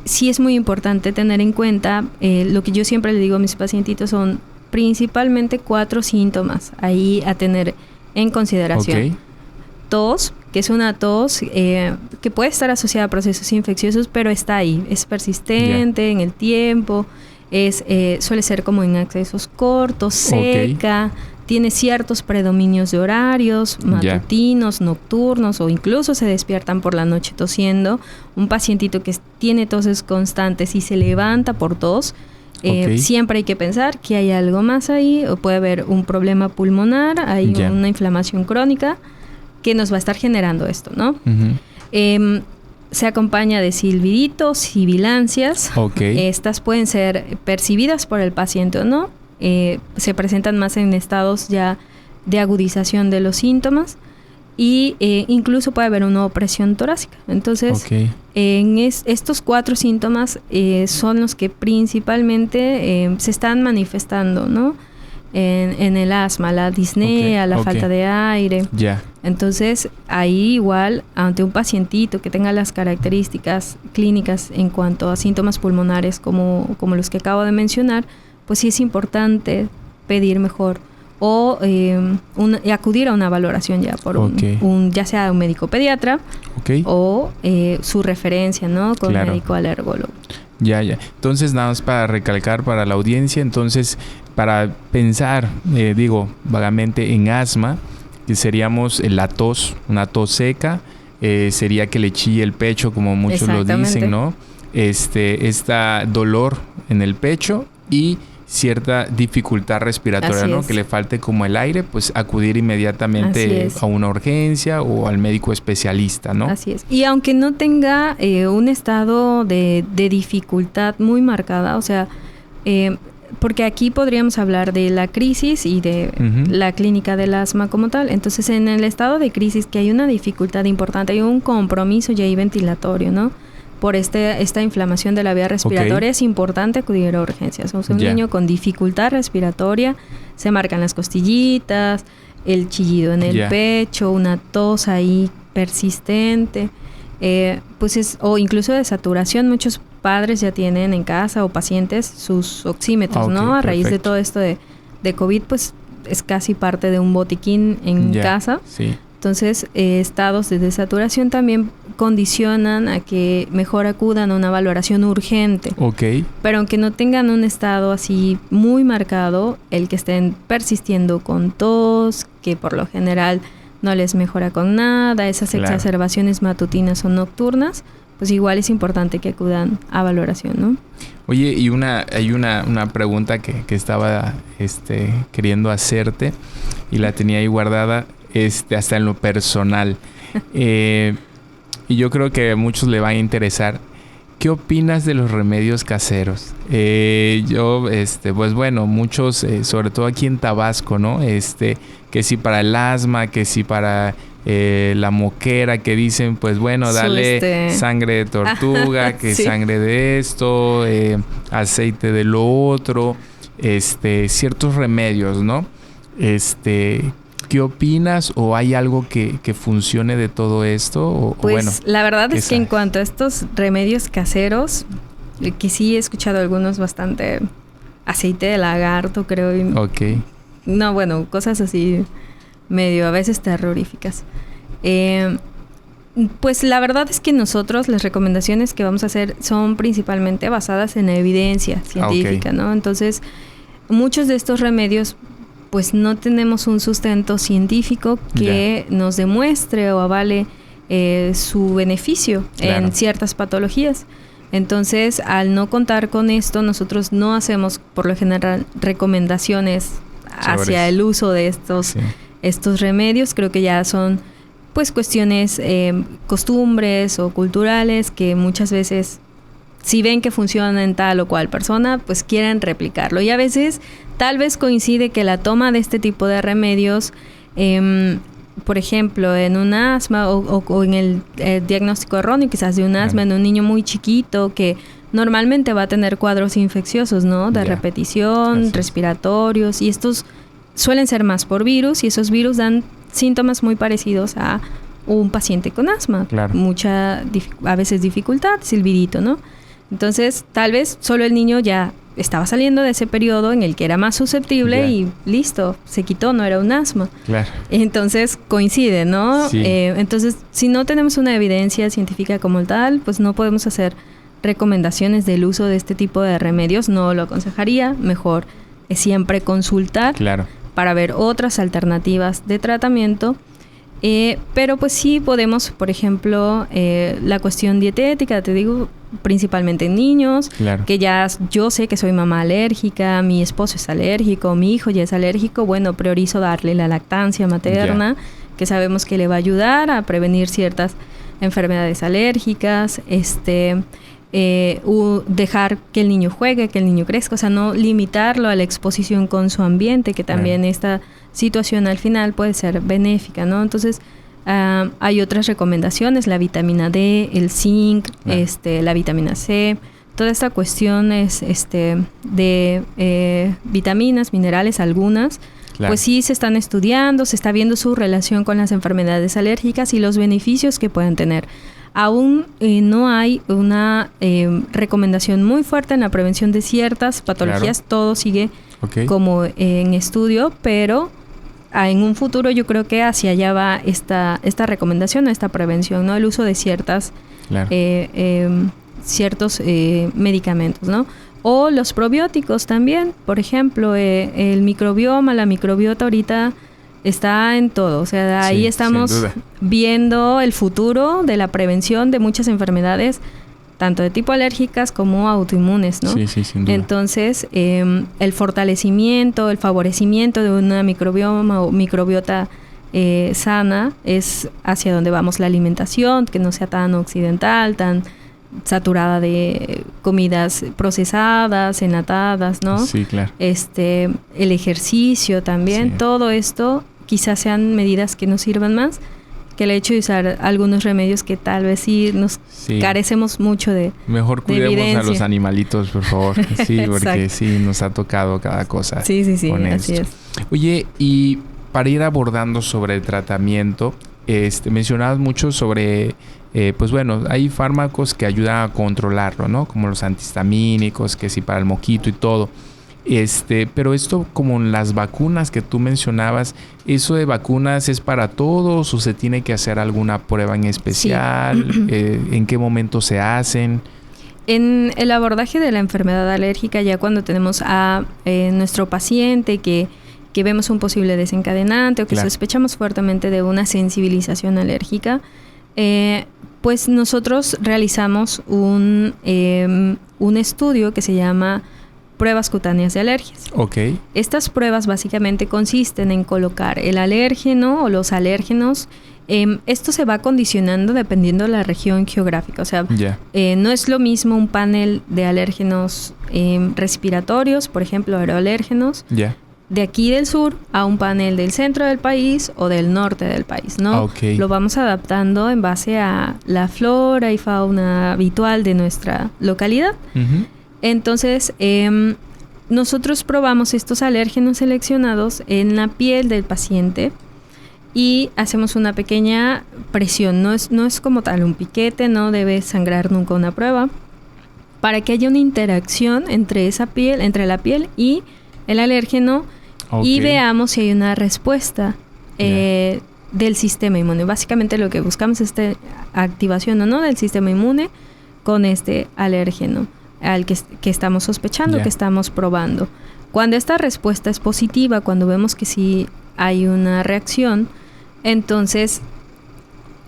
sí es muy importante tener en cuenta lo que yo siempre le digo a mis pacientitos son principalmente 4 síntomas ahí a tener en consideración.
Ok.
Tos, que es una tos que puede estar asociada a procesos infecciosos, pero está ahí, es persistente en el tiempo, suele ser como en accesos cortos, seca, tiene ciertos predominios de horarios, matutinos, nocturnos, o incluso se despiertan por la noche tosiendo. Un pacientito que tiene toses constantes y se levanta por tos, siempre hay que pensar que hay algo más ahí, o puede haber un problema pulmonar, hay una inflamación crónica que nos va a estar generando esto, ¿no? Se acompaña de silbiditos, sibilancias. Estas pueden ser percibidas por el paciente o no. Se presentan más en estados ya de agudización de los síntomas y incluso puede haber una opresión torácica. Entonces, estos 4 síntomas son los que principalmente se están manifestando, ¿no? En el asma, la disnea, la falta de aire. Entonces, ahí igual, ante un pacientito que tenga las características clínicas en cuanto a síntomas pulmonares como los que acabo de mencionar, pues sí es importante pedir mejor o acudir a una valoración ya por ya sea un médico pediatra o su referencia, ¿no? Con médico alergólogo.
Entonces, nada más para recalcar para la audiencia, entonces, para pensar, vagamente en asma, que seríamos la tos, una tos seca, sería que le chille el pecho, como muchos lo dicen, ¿no? Dolor en el pecho y cierta dificultad respiratoria, ¿no? Que le falte como el aire, pues acudir inmediatamente a una urgencia o al médico especialista, ¿no?
Así es. Y aunque no tenga un estado de dificultad muy marcada, o sea, porque aquí podríamos hablar de la crisis y de la clínica del asma como tal. Entonces, en el estado de crisis que hay una dificultad importante, hay un compromiso ya ahí ventilatorio, ¿no? Por esta inflamación de la vía respiratoria, es importante acudir a urgencias. O sea, un niño con dificultad respiratoria, se marcan las costillitas, el chillido en el pecho, una tos ahí persistente, o incluso de saturación. Muchos padres ya tienen en casa o pacientes sus oxímetros, ¿no? A raíz de todo esto de COVID, pues es casi parte de un botiquín en casa. Entonces, estados de desaturación también condicionan a que mejor acudan a una valoración urgente. Pero aunque no tengan un estado así muy marcado, el que estén persistiendo con tos, que por lo general no les mejora con nada, esas exacerbaciones matutinas o nocturnas, pues igual es importante que acudan a valoración, ¿no?
Oye, y hay una pregunta que estaba queriendo hacerte y la tenía ahí guardada hasta en lo personal. Y yo creo que a muchos le va a interesar. ¿Qué opinas de los remedios caseros? Pues bueno, muchos, sobre todo aquí en Tabasco, ¿no? Que sí para el asma, que sí para la moquera, que dicen, pues bueno, dale sangre de tortuga, que sangre de esto, aceite de lo otro, ciertos remedios, ¿no? ¿Qué opinas? ¿O hay algo que funcione de todo esto?
La verdad es que en cuanto a estos remedios caseros, que sí he escuchado algunos bastante aceite de lagarto, creo. No, bueno, cosas así medio a veces terroríficas. Pues la verdad es que nosotros las recomendaciones que vamos a hacer son principalmente basadas en evidencia científica, ¿no? Entonces, muchos de estos remedios pues no tenemos un sustento científico que nos demuestre o avale su beneficio en ciertas patologías. Entonces, al no contar con esto, nosotros no hacemos por lo general recomendaciones hacia el uso de estos remedios. Creo que ya son pues cuestiones, costumbres o culturales que muchas veces, si ven que funciona en tal o cual persona, pues quieren replicarlo. Y a veces, tal vez coincide que la toma de este tipo de remedios, por ejemplo, en un asma o en el diagnóstico erróneo quizás de un asma en un niño muy chiquito que normalmente va a tener cuadros infecciosos, ¿no? De repetición, respiratorios, y estos suelen ser más por virus, y esos virus dan síntomas muy parecidos a un paciente con asma. A veces dificultad, silbidito, ¿no? Entonces, tal vez solo el niño ya estaba saliendo de ese periodo en el que era más susceptible y listo, se quitó, no era un asma.
Claro.
Entonces coincide, ¿no?
Sí.
Entonces, si no tenemos una evidencia científica como tal, pues no podemos hacer recomendaciones del uso de este tipo de remedios. No lo aconsejaría. Mejor es siempre consultar para ver otras alternativas de tratamiento. Pero pues sí podemos, por ejemplo, la cuestión dietética, te digo, principalmente en niños, que ya yo sé que soy mamá alérgica, mi esposo es alérgico, mi hijo ya es alérgico, bueno, priorizo darle la lactancia materna, que sabemos que le va a ayudar a prevenir ciertas enfermedades alérgicas, dejar que el niño juegue, que el niño crezca, o sea, no limitarlo a la exposición con su ambiente, que también esta situación al final puede ser benéfica, ¿no? Entonces, hay otras recomendaciones, la vitamina D, el zinc, la vitamina C, toda esta cuestión es de vitaminas, minerales, algunas, pues sí se están estudiando, se está viendo su relación con las enfermedades alérgicas y los beneficios que pueden tener. Aún no hay una recomendación muy fuerte en la prevención de ciertas patologías. Todo sigue como en estudio, pero en un futuro yo creo que hacia allá va esta recomendación, esta prevención, ¿no? El uso de ciertos medicamentos, ¿no? O los probióticos también. Por ejemplo, el microbioma, la microbiota ahorita está en todo, o sea, ahí estamos viendo el futuro de la prevención de muchas enfermedades, tanto de tipo alérgicas como autoinmunes, ¿no?
Sí, sin duda.
Entonces, el fortalecimiento, el favorecimiento de una microbioma o microbiota sana es hacia donde vamos la alimentación, que no sea tan occidental, tan saturada de comidas procesadas, enlatadas, ¿no?
Sí, claro.
El ejercicio también, todo esto quizás sean medidas que nos sirvan más que el hecho de usar algunos remedios que tal vez nos carecemos mucho de
mejor cuidemos a los animalitos, por favor. Sí, porque sí nos ha tocado cada cosa.
Sí,
con
así
esto.
es.
Oye, y para ir abordando sobre el tratamiento, mencionabas mucho sobre pues bueno, hay fármacos que ayudan a controlarlo, ¿no? Como los antihistamínicos, que sí para el moquito y todo. Pero esto, como en las vacunas que tú mencionabas, ¿eso de vacunas es para todos o se tiene que hacer alguna prueba en especial? Sí. ¿En qué momento se hacen?
En el abordaje de la enfermedad alérgica, ya cuando tenemos a nuestro paciente que vemos un posible desencadenante o que sospechamos fuertemente de una sensibilización alérgica, pues nosotros realizamos un estudio que se llama pruebas cutáneas de alergias. Estas pruebas básicamente consisten en colocar el alérgeno o los alérgenos. Esto se va condicionando dependiendo de la región geográfica. O sea, no es lo mismo un panel de alérgenos respiratorios, por ejemplo, aeroalérgenos, de aquí del sur a un panel del centro del país o del norte del país, ¿no? Lo vamos adaptando en base a la flora y fauna habitual de nuestra localidad. Entonces, nosotros probamos estos alérgenos seleccionados en la piel del paciente y hacemos una pequeña presión. No es como tal un piquete, no debe sangrar nunca una prueba, para que haya una interacción entre la piel y el alérgeno y veamos si hay una respuesta del sistema inmune. Básicamente lo que buscamos es activación o no del sistema inmune con este alérgeno al que estamos sospechando, que estamos probando. Cuando esta respuesta es positiva, cuando vemos que sí hay una reacción, entonces,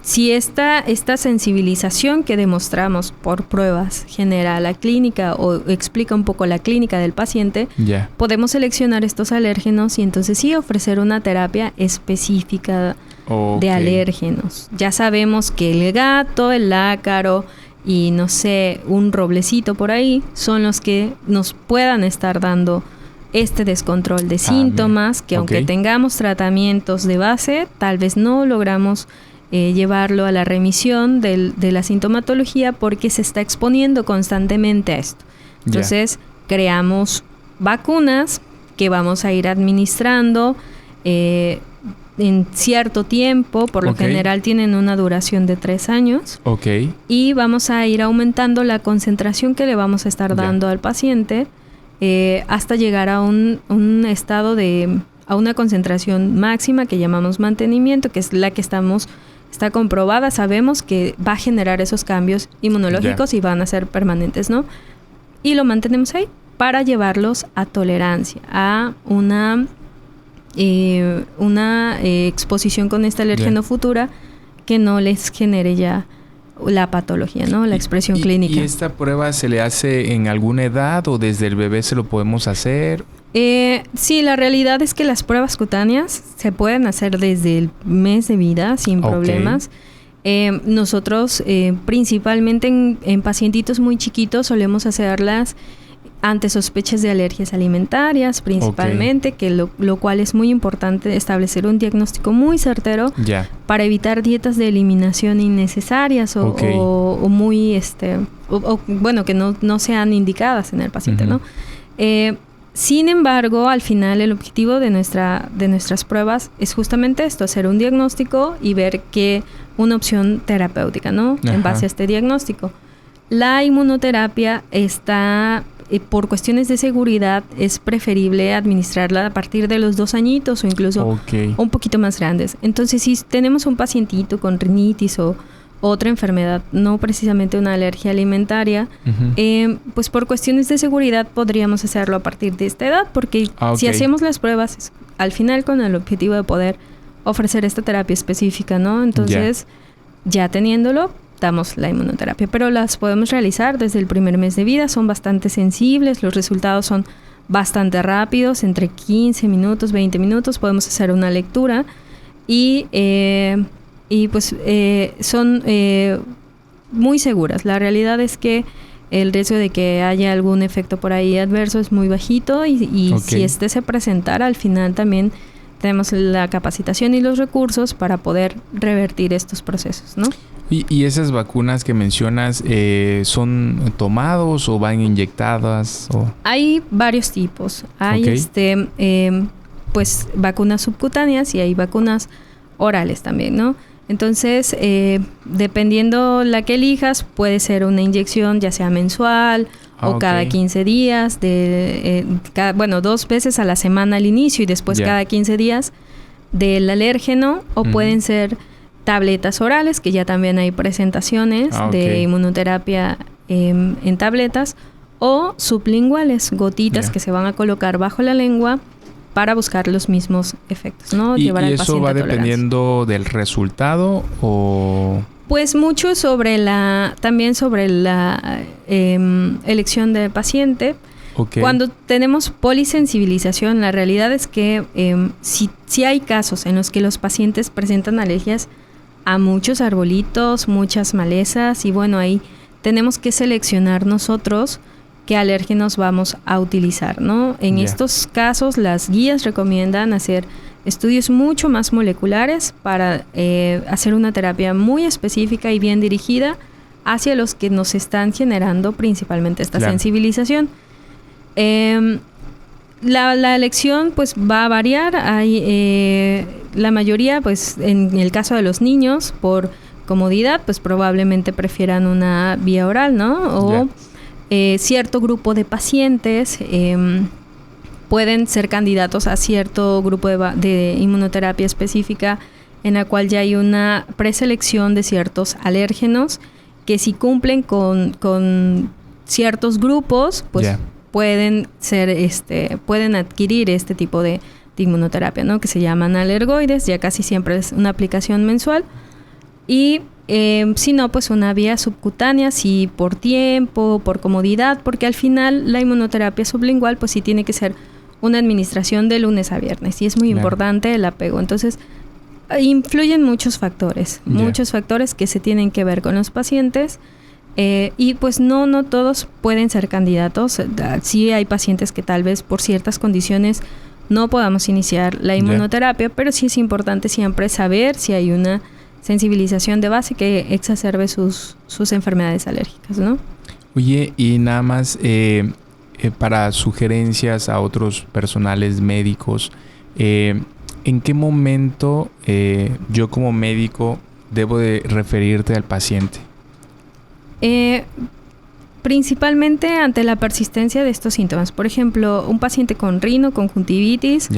si esta sensibilización que demostramos por pruebas genera la clínica o explica un poco la clínica del paciente, podemos seleccionar estos alérgenos y entonces sí ofrecer una terapia específica de alérgenos. Ya sabemos que el gato, el ácaro y no sé, un roblecito por ahí son los que nos puedan estar dando este descontrol de síntomas, que aunque tengamos tratamientos de base, tal vez no logramos llevarlo a la remisión de la sintomatología porque se está exponiendo constantemente a esto. Entonces, creamos vacunas que vamos a ir administrando en cierto tiempo, por lo general tienen una duración de 3 años. Y vamos a ir aumentando la concentración que le vamos a estar dando al paciente hasta llegar a un estado a una concentración máxima que llamamos mantenimiento, que es la que está comprobada, sabemos que va a generar esos cambios inmunológicos y van a ser permanentes, ¿no? Y lo mantenemos ahí para llevarlos a tolerancia, a una exposición con este alérgeno futura que no les genere ya la patología, ¿no? La expresión clínica.
¿Y esta prueba se le hace en alguna edad o desde el bebé se lo podemos hacer?
Sí, la realidad es que las pruebas cutáneas se pueden hacer desde el mes de vida sin problemas. Nosotros principalmente en pacientitos muy chiquitos solemos hacerlas ante sospechas de alergias alimentarias principalmente, que lo cual es muy importante establecer un diagnóstico muy certero para evitar dietas de eliminación innecesarias o muy bueno, que no sean indicadas en el paciente, ¿no? Sin embargo, al final el objetivo de nuestras pruebas es justamente esto, hacer un diagnóstico y ver una opción terapéutica, ¿no? En base a este diagnóstico. La inmunoterapia está, por cuestiones de seguridad, es preferible administrarla a partir de los 2 añitos o incluso un poquito más grandes. Entonces, si tenemos un pacientito con rinitis o otra enfermedad, no precisamente una alergia alimentaria, pues por cuestiones de seguridad podríamos hacerlo a partir de esta edad, porque si hacemos las pruebas al final con el objetivo de poder ofrecer esta terapia específica, ¿no? Entonces, ya teniéndolo, damos la inmunoterapia, pero las podemos realizar desde el primer mes de vida, son bastante sensibles, los resultados son bastante rápidos, entre 15 minutos, 20 minutos, podemos hacer una lectura y pues son muy seguras. La realidad es que el riesgo de que haya algún efecto por ahí adverso es muy bajito y si este se presentara, al final también tenemos la capacitación y los recursos para poder revertir estos procesos, ¿no?
¿Y esas vacunas que mencionas son tomados o van inyectadas?
Hay varios tipos. Hay pues vacunas subcutáneas y hay vacunas orales también, ¿no? Entonces, dependiendo la que elijas, puede ser una inyección ya sea mensual o cada 15 días, 2 veces a la semana al inicio y después cada 15 días del alérgeno, o pueden ser tabletas orales, que ya también hay presentaciones de inmunoterapia en tabletas, o sublinguales, gotitas que se van a colocar bajo la lengua para buscar los mismos efectos, ¿no?
¿Y eso va dependiendo del resultado o...?
Pues mucho también sobre la elección del paciente. Cuando tenemos polisensibilización, la realidad es que si hay casos en los que los pacientes presentan alergias a muchos arbolitos, muchas malezas, y bueno, ahí tenemos que seleccionar nosotros qué alérgenos vamos a utilizar, ¿no? En estos casos, las guías recomiendan hacer estudios mucho más moleculares para hacer una terapia muy específica y bien dirigida hacia los que nos están generando principalmente esta sensibilización. La elección pues va a variar. Hay la mayoría, pues en el caso de los niños, por comodidad, pues probablemente prefieran una vía oral, ¿no? O cierto grupo de pacientes pueden ser candidatos a cierto grupo de inmunoterapia específica en la cual ya hay una preselección de ciertos alérgenos que si cumplen con ciertos grupos, pues pueden adquirir este tipo de inmunoterapia, ¿no? Que se llaman alergoides, ya casi siempre es una aplicación mensual. Y si no, pues una vía subcutánea, si por tiempo, por comodidad, porque al final la inmunoterapia sublingual pues sí tiene que ser una administración de lunes a viernes y es muy importante el apego. Entonces, influyen muchos factores que se tienen que ver con los pacientes y pues no todos pueden ser candidatos. Sí hay pacientes que tal vez por ciertas condiciones no podamos iniciar la inmunoterapia, pero sí es importante siempre saber si hay una sensibilización de base que exacerbe sus enfermedades alérgicas, ¿no?
Oye, y nada más para sugerencias a otros personales médicos, ¿en qué momento yo como médico debo de referirte al paciente?
Principalmente ante la persistencia de estos síntomas. Por ejemplo, un paciente con rinoconjuntivitis,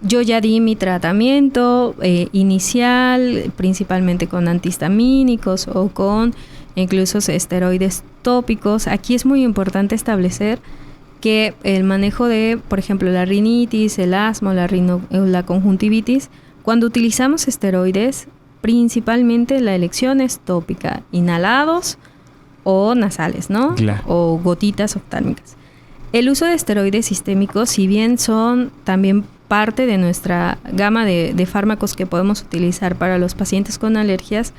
yo ya di mi tratamiento inicial, principalmente con antihistamínicos o con incluso esteroides tópicos. Aquí es muy importante establecer que el manejo de, por ejemplo, la rinitis, el asma o la conjuntivitis, cuando utilizamos esteroides, principalmente la elección es tópica, inhalados o nasales, ¿no?
Claro.
O gotitas oftálmicas. El uso de esteroides sistémicos, si bien son también parte de nuestra gama de fármacos que podemos utilizar para los pacientes con alergias,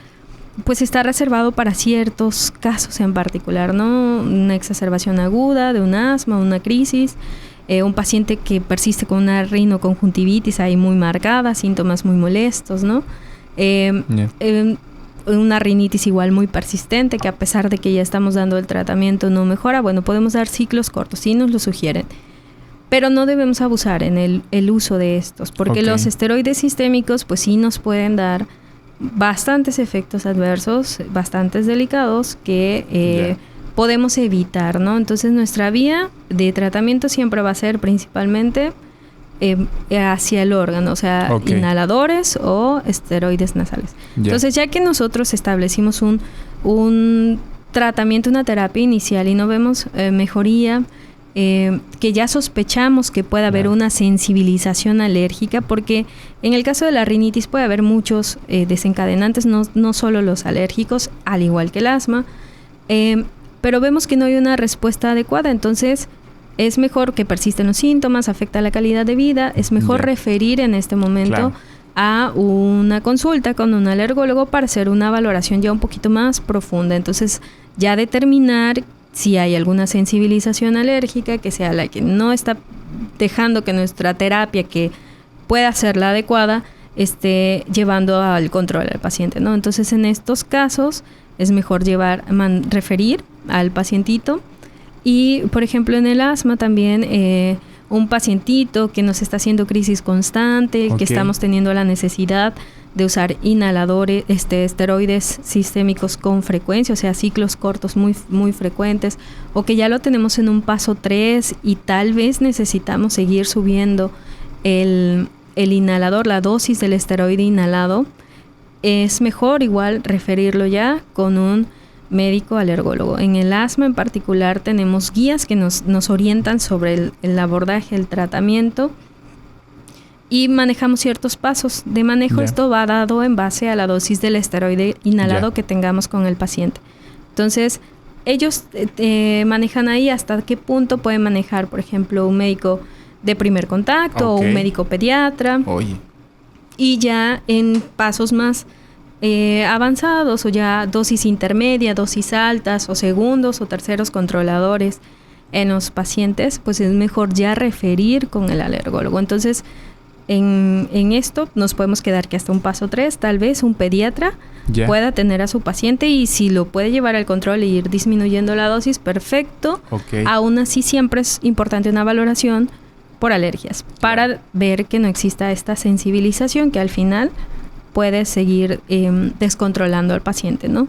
pues está reservado para ciertos casos en particular, ¿no? Una exacerbación aguda de un asma, una crisis, un paciente que persiste con una rinoconjuntivitis ahí muy marcada, síntomas muy molestos, ¿no? Una rinitis igual muy persistente, que a pesar de que ya estamos dando el tratamiento no mejora, bueno, podemos dar ciclos cortos, sí nos lo sugieren. Pero no debemos abusar en el uso de estos, porque los esteroides sistémicos pues sí nos pueden dar bastantes efectos adversos, bastantes delicados que podemos evitar, ¿no? Entonces nuestra vía de tratamiento siempre va a ser principalmente hacia el órgano, o sea, inhaladores o esteroides nasales. Entonces, ya que nosotros establecimos un tratamiento, una terapia inicial y no vemos mejoría, que ya sospechamos que puede haber una sensibilización alérgica, porque en el caso de la rinitis puede haber muchos desencadenantes, no solo los alérgicos, al igual que el asma, pero vemos que no hay una respuesta adecuada. Entonces es mejor que persisten los síntomas, afecta la calidad de vida, es mejor referir en este momento a una consulta con un alergólogo para hacer una valoración ya un poquito más profunda. Entonces ya determinar si hay alguna sensibilización alérgica que sea la que no está dejando que nuestra terapia, que pueda ser la adecuada, esté llevando al control al paciente, ¿no? Entonces, en estos casos es mejor referir al pacientito. Y, por ejemplo, en el asma también, un pacientito que nos está haciendo crisis constante, que estamos teniendo la necesidad de usar inhaladores, esteroides sistémicos con frecuencia, o sea, ciclos cortos muy, muy frecuentes, o que ya lo tenemos en un paso 3 y tal vez necesitamos seguir subiendo el inhalador, la dosis del esteroide inhalado, es mejor igual referirlo ya con un médico alergólogo. En el asma en particular tenemos guías que nos orientan sobre el abordaje, el tratamiento, y manejamos ciertos pasos de manejo. Esto va dado en base a la dosis del esteroide inhalado que tengamos con el paciente. Entonces, ellos manejan ahí hasta qué punto pueden manejar, por ejemplo, un médico de primer contacto o un médico pediatra. Y ya en pasos más avanzados, o ya dosis intermedia, dosis altas, o segundos o terceros controladores en los pacientes, pues es mejor ya referir con el alergólogo. Entonces, en esto nos podemos quedar que hasta un paso 3, tal vez un pediatra pueda tener a su paciente, y si lo puede llevar al control e ir disminuyendo la dosis, perfecto. Aún así, siempre es importante una valoración por alergias para ver que no exista esta sensibilización que al final puede seguir descontrolando al paciente, ¿no?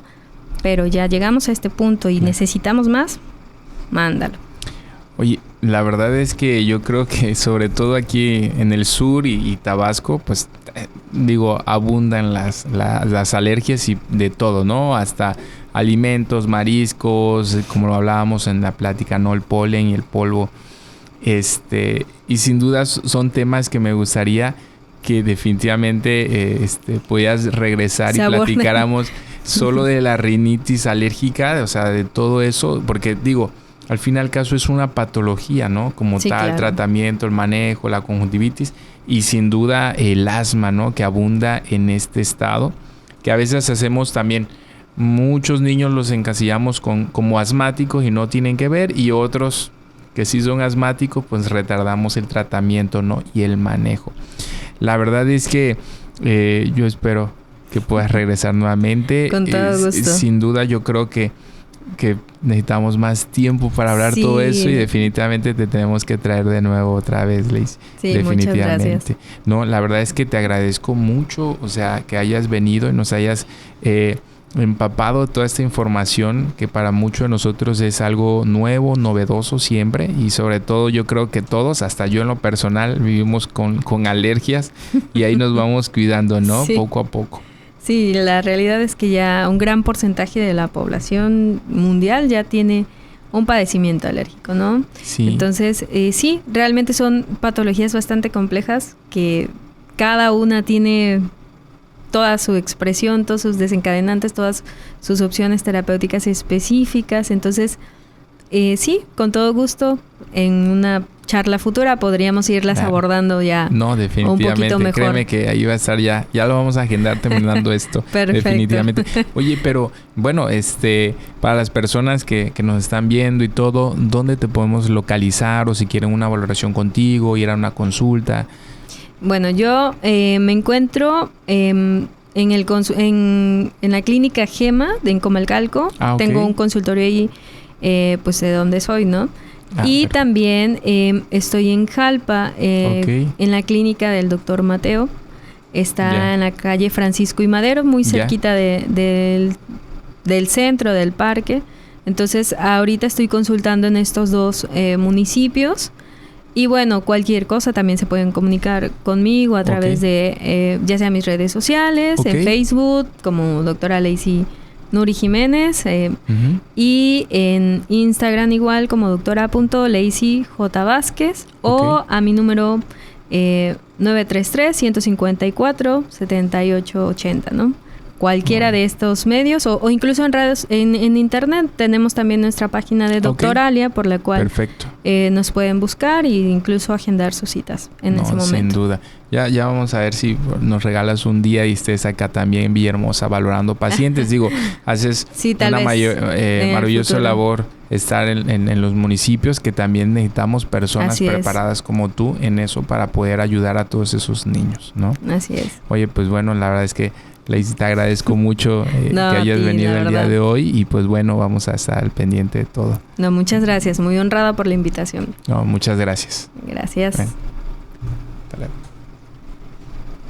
Pero ya llegamos a este punto y necesitamos más, mándalo.
Oye, la verdad es que yo creo que sobre todo aquí en el sur y Tabasco, pues abundan las alergias y de todo, ¿no? Hasta alimentos, mariscos, como lo hablábamos en la plática, ¿no? El polen y el polvo. Y sin duda son temas que me gustaría que definitivamente pudieras regresar y platicáramos solo de la rinitis alérgica, o sea, de todo eso, porque al fin y al caso es una patología, ¿no? Como el tratamiento, el manejo, la conjuntivitis y sin duda el asma, ¿no? Que abunda en este estado, que a veces hacemos también, muchos niños los encasillamos como asmáticos y no tienen que ver, y otros que sí son asmáticos, pues retardamos el tratamiento, ¿no? Y el manejo. La verdad es que yo espero que puedas regresar nuevamente.
Con todo gusto.
Sin duda yo creo que necesitamos más tiempo para hablar todo eso, y definitivamente te tenemos que traer de nuevo otra vez, Lacey.
Sí,
definitivamente.
muchas gracias.
No, la verdad es que te agradezco mucho, o sea, que hayas venido y nos hayas empapado toda esta información que para muchos de nosotros es algo nuevo, novedoso siempre, y sobre todo yo creo que todos, hasta yo en lo personal, vivimos con alergias y ahí nos vamos cuidando, ¿no?
Sí.
Poco a poco.
Sí, la realidad es que ya un gran porcentaje de la población mundial ya tiene un padecimiento alérgico, ¿no?
Sí.
Entonces, sí, realmente son patologías bastante complejas que cada una tiene toda su expresión, todos sus desencadenantes, todas sus opciones terapéuticas específicas. Entonces, sí, con todo gusto, en una charla futura podríamos irlas abordando ya
no, definitivamente,
un poquito mejor.
Créeme que ahí va a estar ya lo vamos a agendar terminando esto.
Perfecto.
Definitivamente. Oye, pero bueno, para las personas que nos están viendo y todo, ¿dónde te podemos localizar? O si quieren una valoración contigo, ir a una consulta.
Bueno, yo me encuentro en la clínica Gema en Comalcalco.
Ah, okay.
Tengo un consultorio ahí, pues de donde soy, ¿no? Y
perfecto.
también estoy en Jalpa, en la clínica del doctor Mateo. Está en la calle Francisco y Madero, muy cerquita del centro, del parque. Entonces, ahorita estoy consultando en estos dos municipios. Y bueno, cualquier cosa también se pueden comunicar conmigo a través de, ya sea mis redes sociales, en Facebook, como doctora Lacey Nuri Jiménez, y en Instagram igual como doctora.laceyjvásquez, o a mi número 933-154-7880, ¿no? Cualquiera de estos medios, o incluso en redes, en internet tenemos también nuestra página de Doctoralia, por la cual nos pueden buscar e incluso agendar sus citas en ese momento.
Sin duda. Ya vamos a ver si nos regalas un día y estés acá también en Villahermosa valorando pacientes. Digo, haces una maravillosa labor estar en los municipios, que también necesitamos personas preparadas como tú en eso para poder ayudar a todos esos niños, ¿no?
Así es.
Oye, pues bueno, la verdad es que Lacey, te agradezco mucho que hayas venido el día de hoy, y pues bueno, vamos a estar al pendiente de todo.
No, muchas gracias. Muy honrada por la invitación.
No, muchas gracias.
Gracias.
Bien. Hasta luego.